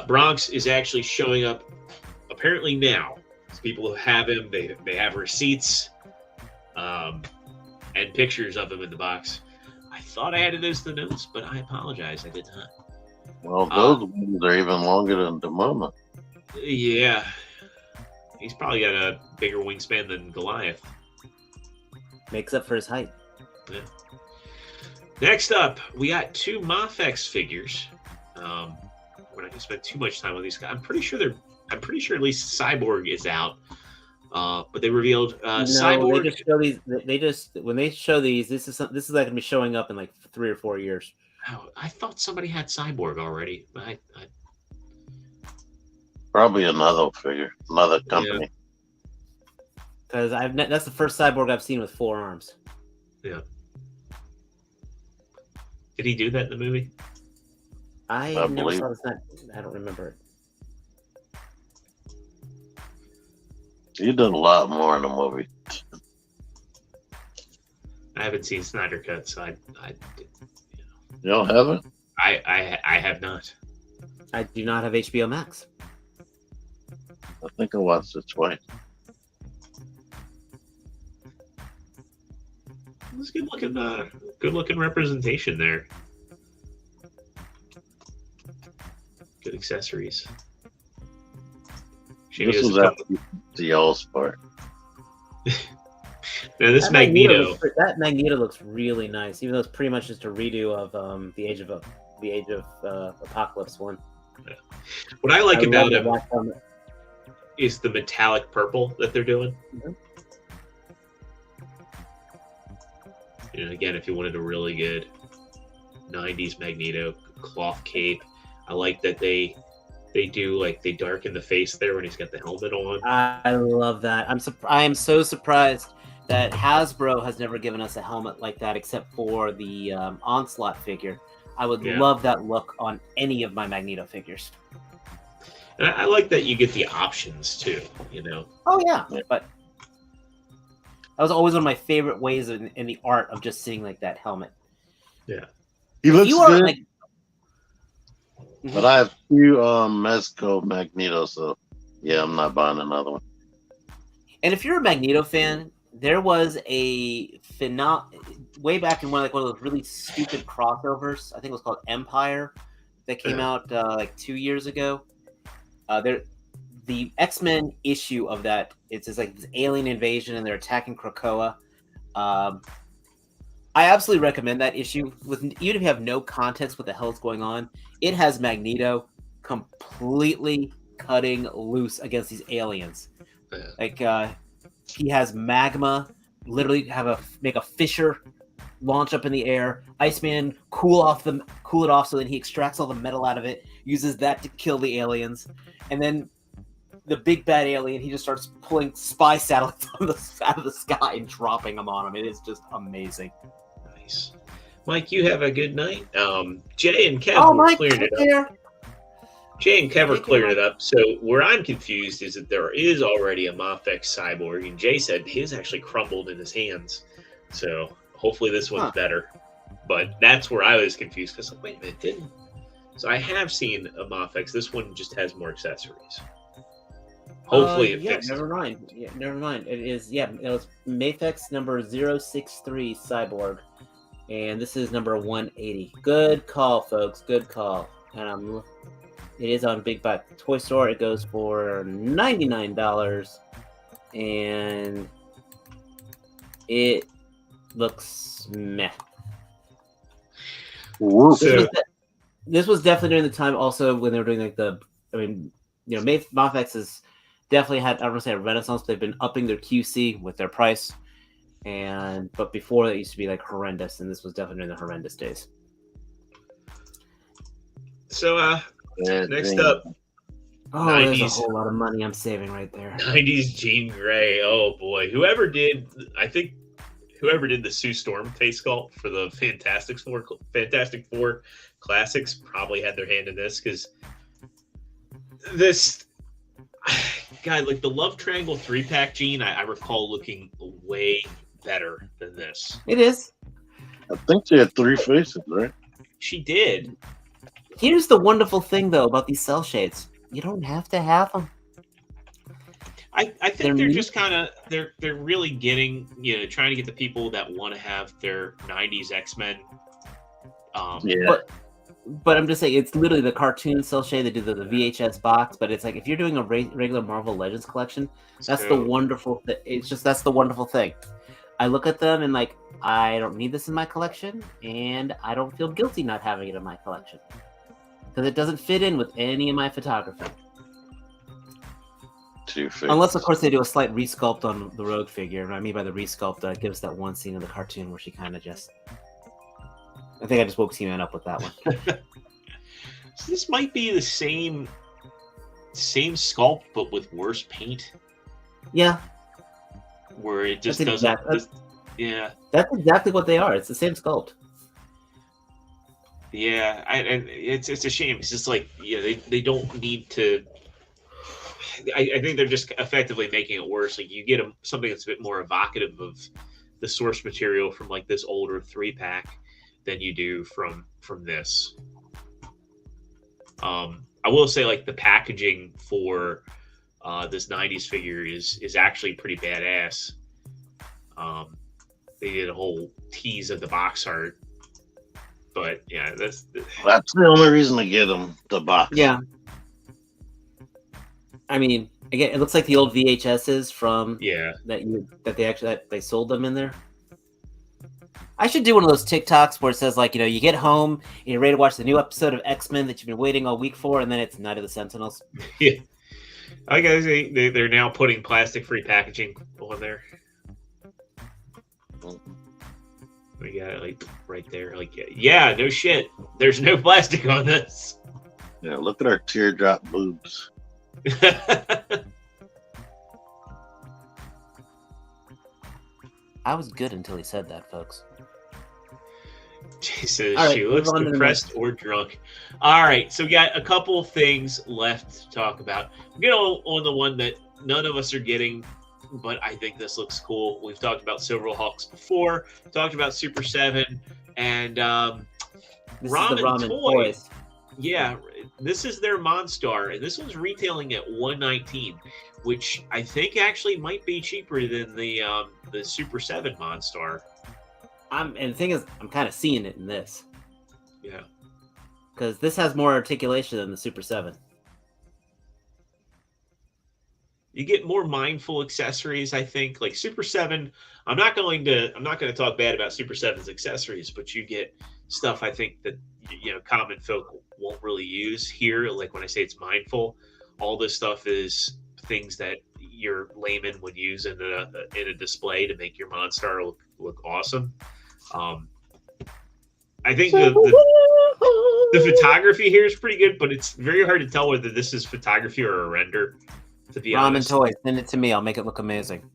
Bronx is actually showing up apparently now. It's people who have him, they have receipts and pictures of him in the box. I thought I added those to the notes, but I apologize. I did not. Well, those wings are even longer than the Mama. Yeah. He's probably got a bigger wingspan than Goliath. Makes up for his height. Yeah. Next up, we got 2 Mafex figures. We're not gonna spend too much time on these guys. I'm pretty sure at least Cyborg is out. But they revealed Cyborg. They just show these. When they show these, this is like gonna be showing up in like 3 or 4 years. Oh, I thought somebody had Cyborg already. Probably another figure, another company. Because that's the first Cyborg I've seen with 4 arms. Yeah. Did he do that in the movie? I never believe. saw this. I don't remember it. He did a lot more in the movie. I haven't seen Snyder Cut, so You don't have it? I have not. I do not have HBO Max. I think I watched it twice. It's good looking representation there. Good accessories. Shame he This was doesn't after the All's part. Now this That Magneto. That Magneto looks really nice, even though it's pretty much just a redo of the Age of Apocalypse one. What I like about him love the is the metallic purple that they're doing. Mhm. You know, again, if you wanted a really good 90s Magneto cloth cape, I like that they do like they darken the face there when he's got the helmet on. I love that. I am so surprised that Hasbro has never given us a helmet like that, except for the Onslaught figure. I would love that look on any of my Magneto figures. And I like that you get the options too. You know. Oh yeah, but that was always one of my favorite ways in the art of just seeing like that helmet. Yeah. He looks You are good, like, but I have 2 Mezco Magneto, so yeah, I'm not buying another one. and if you're a Magneto fan, there was a way back in one of those really stupid crossovers. I think it was called Empire that came out like 2 years ago. The X-Men issue of that, it's just like this alien invasion and they're attacking Krakoa. I absolutely recommend that issue. Even if you have no context what the hell is going on, it has Magneto completely cutting loose against these aliens. Yeah. Like he has magma, literally make a fissure launch up in the air. Iceman cool it off so that he extracts all the metal out of it, uses that to kill the aliens, and then the big bad alien, he just starts pulling spy satellites out of the sky and dropping them on him. It is just amazing. Nice. Mike, you have a good night. Jay and Kev cleared it up. Jay and Kev cleared it up. So where I'm confused is that there is already a Mafex cyborg, and Jay said his actually crumbled in his hands. So hopefully this one's better. But that's where I was confused because, like, wait a minute, didn't? So I have seen a Mafex. This one just has more accessories. Hopefully it fixes. Never mind. Yeah, never mind. It is. Yeah, it was Mafex number 063 cyborg, and this is number 180. Good call, folks. Good call. And it is on Big Bad Toy Store. It goes for $99, and it looks meh. Woof. This was definitely during the time also when they were doing like Mafex has definitely had, I don't want to say a renaissance, but they've been upping their QC with their price. But before that used to be like horrendous, and this was definitely in the horrendous days. So next up, Oh, there's a 90s. whole lot of money I'm saving right there. 90s Jean Grey. Oh boy, whoever did the Sue Storm face sculpt for the Fantastic Four classics probably had their hand in this, because this guy, like the Love Triangle 3-pack Jean, I recall looking way better than this. It is. I think she had 3 faces, right? She did. Here's the wonderful thing, though, about these cell shades. You don't have to have them. I think they're just kind of they're really getting, trying to get the people that want to have their 90s X-Men. Yeah. But I'm just saying, it's literally the cartoon cell shade. They do the VHS box, but it's like if you're doing a regular Marvel Legends collection, that's the wonderful thing. That's the wonderful thing. I look at them and like, I don't need this in my collection, and I don't feel guilty not having it in my collection because it doesn't fit in with any of my photography. Unless, of course, they do a slight resculpt on the Rogue figure. And I mean by the resculpt, it gives that one scene in the cartoon where she kind of just... I think I just woke T-Man up with that one. So this might be the same sculpt, but with worse paint. Yeah. Where it just That's doesn't... yeah. That's exactly what they are. It's the same sculpt. Yeah, and it's a shame. It's just like, they don't need to... I think they're just effectively making it worse. Like, you get something that's a bit more evocative of the source material from like this older 3-pack than you do from this. I will say, like, the packaging for this 90s figure is actually pretty badass. They did a whole tease of the box art, but yeah, that's the only reason to get them, the box. Yeah. I mean, again, it looks like the old VHSs from that they sold them in there. I should do one of those TikToks where it says, like, you get home and you're ready to watch the new episode of X-Men that you've been waiting all week for, and then it's Night of the Sentinels. Yeah. I guess they're now putting plastic-free packaging on there. We got it, like, right there. Like, yeah, no shit. There's no plastic on this. Yeah, look at our teardrop boobs. I was good until he said that, folks. She says right, she looks depressed or drunk. All right, so we got a couple of things left to talk about. We'll get on the one that none of us are getting, but I think this looks cool. We've talked about Silverhawks before, talked about Super 7, and This is the Ramen Toys. Yeah, this is their Monstar, and this one's retailing at $119, which I think actually might be cheaper than the Super 7 Monstar. And the thing is, I'm kind of seeing it in this. Yeah. Because this has more articulation than the Super 7. You get more mindful accessories, I think. Like Super 7, I'm not going to talk bad about Super 7's accessories, but you get stuff I think that common folk won't really use here. Like when I say it's mindful, all this stuff is things that your layman would use in a display to make your Monstar look awesome. I think the photography here is pretty good, but it's very hard to tell whether this is photography or a render. To be honest, Ramen Toys, send it to me. I'll make it look amazing.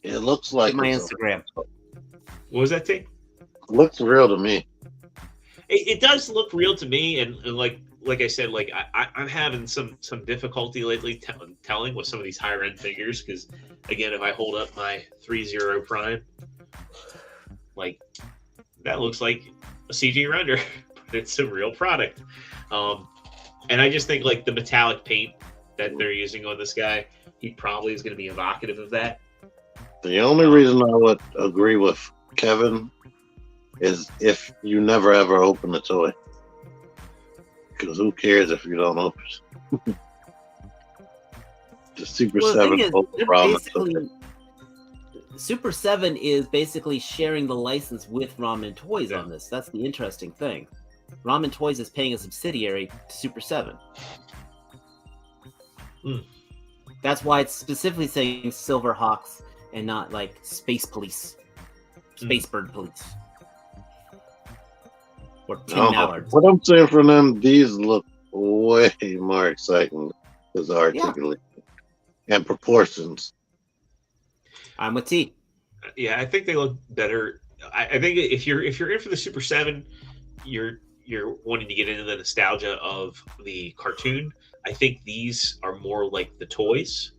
It looks like my Instagram. What was that thing? Looks real to me. It does look real to me, and like I said, like I'm having some difficulty lately telling with some of these higher end figures, because again, if I hold up my 3-0 Prime, like that looks like a CG render, but it's a real product. And I just think like the metallic paint that they're using on this guy, he probably is going to be evocative of that. The only reason I would agree with Kevin is if you never ever open the toy. Because who cares if you don't open it? The Super Well, the 7 thing is, Ultra they're Ramen. basically Super 7 is basically sharing the license with Ramen Toys on this. That's the interesting thing. Ramen Toys is paying a subsidiary to Super 7. That's why it's specifically saying Silverhawks and not like Space Police, Space Bird Police, or Tim Mallards. What I'm saying for them, these look way more exciting because of articulation and proportions. I'm with T. Yeah, I think they look better. I think if you're in for the Super 7, you're wanting to get into the nostalgia of the cartoon. I think these are more like the toys,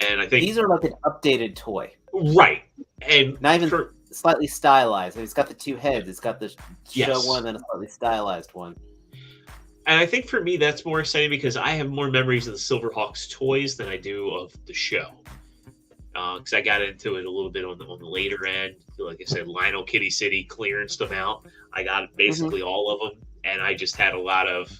and I think These are like an updated toy, right, and not even slightly stylized. It's got the two heads. It's got the show Yes. one and a slightly stylized one. And I think for me that's more exciting because I have more memories of the Silverhawks toys than I do of the show. Because I got into it a little bit on the later end. Like I said, Lionel Kitty City clearanced them out. I got basically all of them, and I just had a lot of,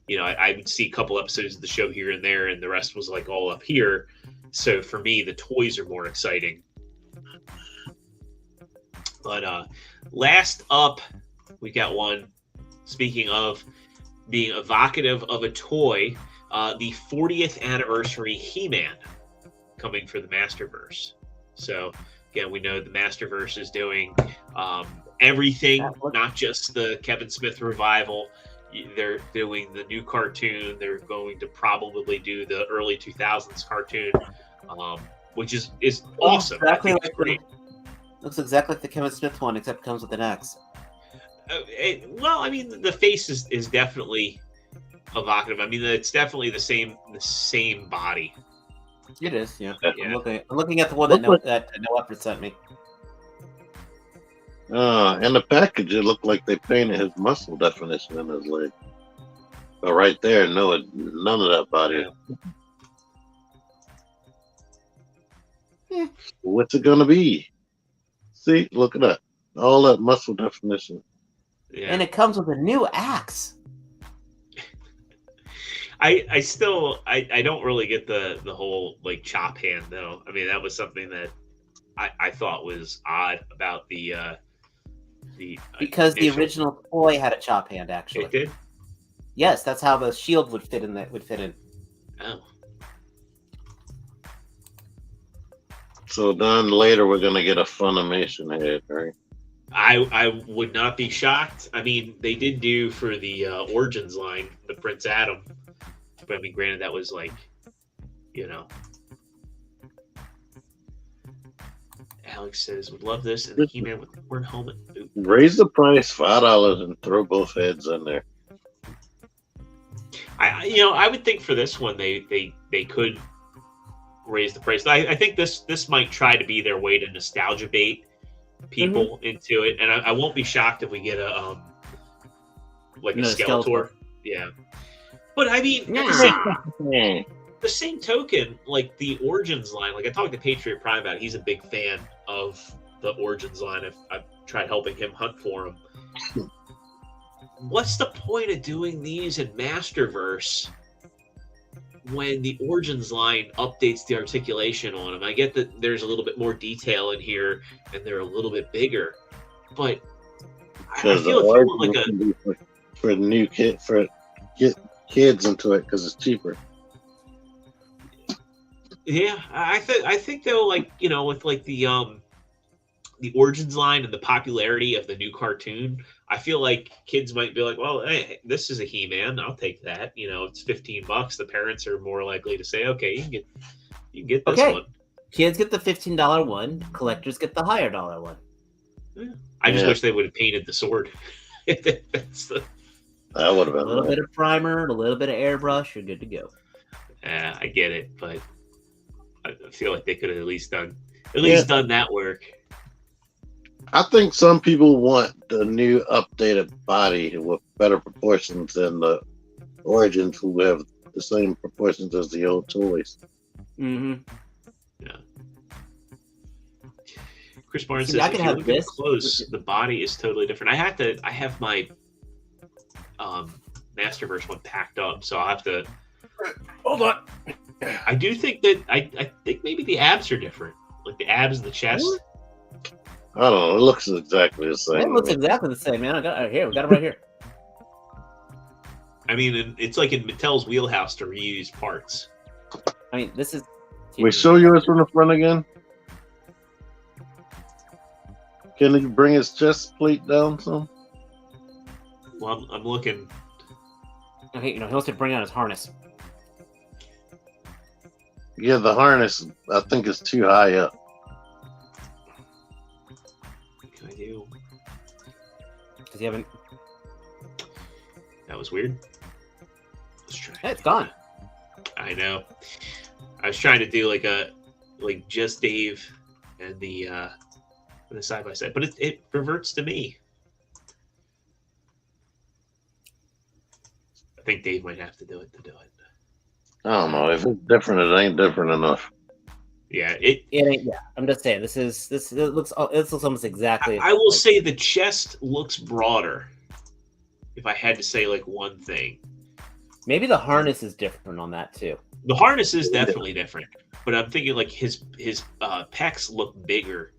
I would see a couple episodes of the show here and there, and the rest was like all up here. So for me, the toys are more exciting. But last up, we got one. Speaking of being evocative of a toy, the 40th anniversary He-Man coming for the Masterverse. So again, we know the Masterverse is doing everything, not just the Kevin Smith revival. They're doing the new cartoon. They're going to probably do the early 2000s cartoon, which is awesome. Exactly, I think it's great. Looks exactly like the Kevin Smith one, except it comes with an X. Well, I mean, the face is definitely evocative. I mean, it's definitely the same body. It is, yeah. Yeah. I'm looking at the one that No Effort sent me. And the package, it looked like they painted his muscle definition in his leg. But right there, none of that body. What's it gonna be? See, look at that. All that muscle definition. Yeah. And it comes with a new axe. I still don't really get the whole like chop hand though. I mean, that was something that I thought was odd about the because the original toy had a chop hand, actually. It did? Yes, that's how the shield would fit in. Oh. So then later we're gonna get a Funimation head, right? I would not be shocked. I mean, they did do for the Origins line, the Prince Adam. But I mean, granted, that was like, Alex says, would love this. And the He-Man with the horn helmet. Ooh. Raise the price $5 and throw both heads in there. I would think for this one, they could raise the price. I think this might try to be their way to nostalgia bait people into it. And I won't be shocked if we get a Skeletor. Yeah. But I mean, the same token, like the Origins line, like I talked to Patriot Prime about it, he's a big fan of the Origins line. I've tried helping him hunt for him. What's the point of doing these in Masterverse when the Origins line updates the articulation on them? I get that there's a little bit more detail in here and they're a little bit bigger, but I feel if you want like for the new kid get kids into it because it's cheaper. Yeah, I think though, like with like the Origins line and the popularity of the new cartoon, I feel like kids might be like, well, hey, this is a He-Man, I'll take that. It's $15. The parents are more likely to say, okay, you can get this one. Kids get the $15 one. Collectors get the higher dollar one. Yeah. I just wish they would have painted the sword. That would have been a little bit of primer, a little bit of airbrush, you're good to go. I get it, but I feel like they could have at least done that work. I think some people want the new updated body with better proportions than the Origins, who have the same proportions as the old toys. Mm-hmm. Yeah. Chris Barnes says, if you look at close, the body is totally different. I have my Masterverse one packed up, so I'll have to. Hold on. I do think that I think maybe the abs are different, like the abs and the chest. I don't know. It looks exactly the same. It looks exactly the same, man. I got it here. We got it right here. I mean, it's like in Mattel's wheelhouse to reuse parts. I mean, this is. We show yours from the front again. Can he bring his chest plate down some? Well, I'm looking. Okay, he wants to bring out his harness. Yeah, the harness I think is too high up. What can I do? Does he have an? That was weird. Let's try. Hey, it's gone. I know. I was trying to do like just Dave and the side by side, but it reverts to me. I think Dave might have to do it to do it. I don't know. If it's different, it ain't different enough. Yeah, It ain't. Yeah, I'm just saying. It looks almost exactly. I will say the chest looks broader. If I had to say like one thing, Maybe the harness is different on that too. the harness is definitely different. But I'm thinking like his pecs look bigger.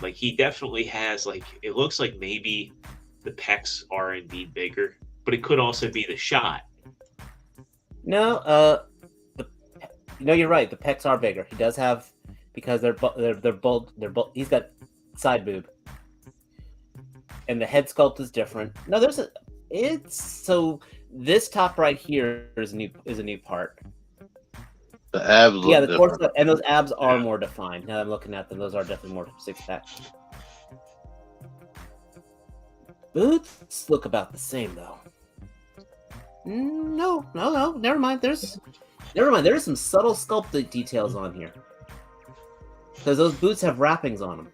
Like he definitely has like it looks like maybe the pecs are indeed bigger, but it could also be the shot. No, you're right. The pecs are bigger. He does have because they're bold. He's got side boob, and the head sculpt is different. No, this top right here is a new part. The abs look Yeah, the different. torso and those abs are more defined. Now that I'm looking at them, those are definitely more six pack. Boots look about the same though. No, never mind. There's some subtle sculpt details on here. Because those boots have wrappings on them.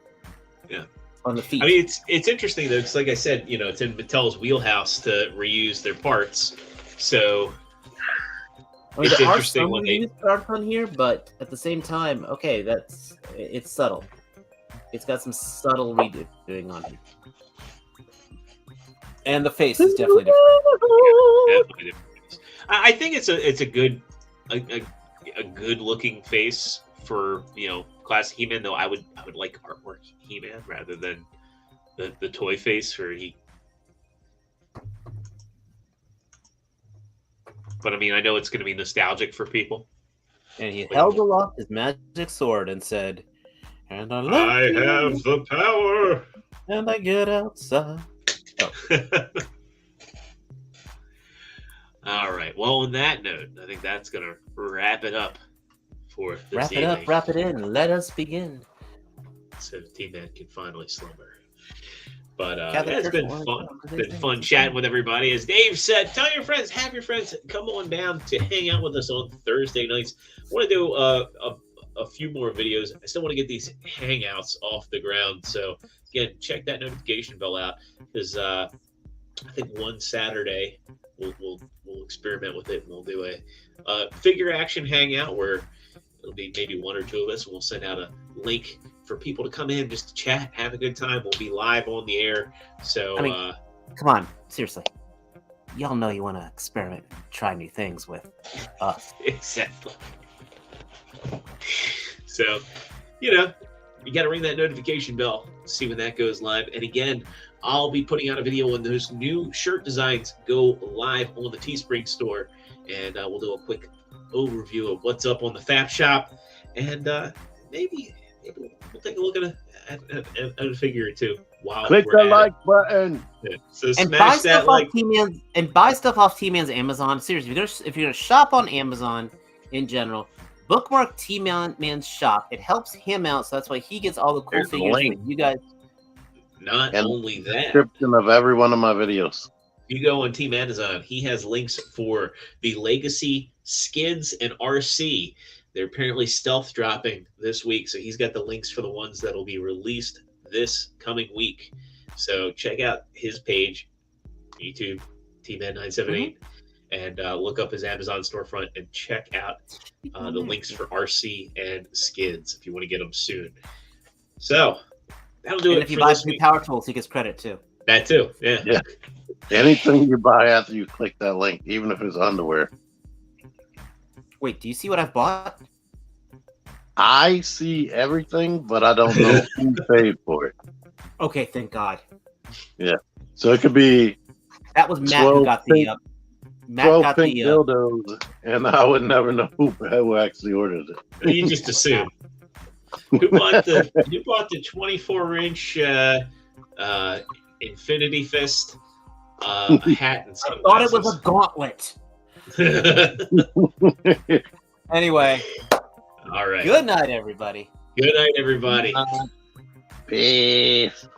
Yeah. On the feet. I mean, it's interesting though, because like I said, it's in Mattel's wheelhouse to reuse their parts. So it's there are interesting some when they. reused parts on here, but at the same time, okay, it's subtle. It's got some subtle redoing on here. And the face is definitely different. Yeah, definitely different. I think it's a good looking face for classic He-Man. Though I would like artwork He-Man rather than the toy face for he. But I mean, I know it's going to be nostalgic for people. And he held aloft his magic sword and said, "And I have the power." And I get outside. Oh. All right. Well, on that note, I think that's going to wrap it up for this Wrap it evening. up, wrap it in. Let us begin. So T-Man can finally slumber. But Captain it's been Churchill, fun. what do they Been think? fun chatting with everybody. As Dave said, tell your friends, have your friends come on down to hang out with us on Thursday nights. I want to do a few more videos. I still want to get these hangouts off the ground. So again, check that notification bell out because I think one Saturday we'll experiment with it and we'll do a figure action hangout where it'll be maybe one or two of us and we'll send out a link for people to come in just to chat, have a good time. We'll be live on the air. So I mean, come on, seriously. Y'all know you want to experiment, try new things with us. exactly. So, you got to ring that notification bell, see when that goes live. And again, I'll be putting out a video when those new shirt designs go live on the Teespring store. And we'll do a quick overview of what's up on the Fap Shop. And maybe we'll take a look at a figure or two while Click we're the at like it. button. Yeah. So And buy smash stuff that like. off T-Man's and buy stuff off T-Man's Amazon. Seriously, if you're gonna shop on Amazon in general, bookmark T-Man's shop. It helps him out, so that's why he gets all the cool There's a figures. link. You guys, Not And only that, Description of every one of my videos. if you go on Team Amazon, he has links for the Legacy Skids and RC. They're apparently stealth dropping this week, so he's got the links for the ones that will be released this coming week. So check out his page, YouTube, TMan978, and look up his Amazon storefront and check out the links for RC and Skids if you want to get them soon. So that'll do and it if you for buy this new week. power tools, he gets credit too. That too, yeah. Yeah. Anything you buy after you click that link, even if it's underwear. Wait, do you see what I've bought? I see everything, but I don't know who paid for it. Okay, thank God. So it could be That was Matt 12 who got the. pink- Matt 12 got pink the. dildos, and I would never know who actually ordered it. You just assume. Who bought the 24-inch Infinity Fist hat and I thought it was a gauntlet. Anyway, All right. good night, everybody. Good night, everybody. Peace.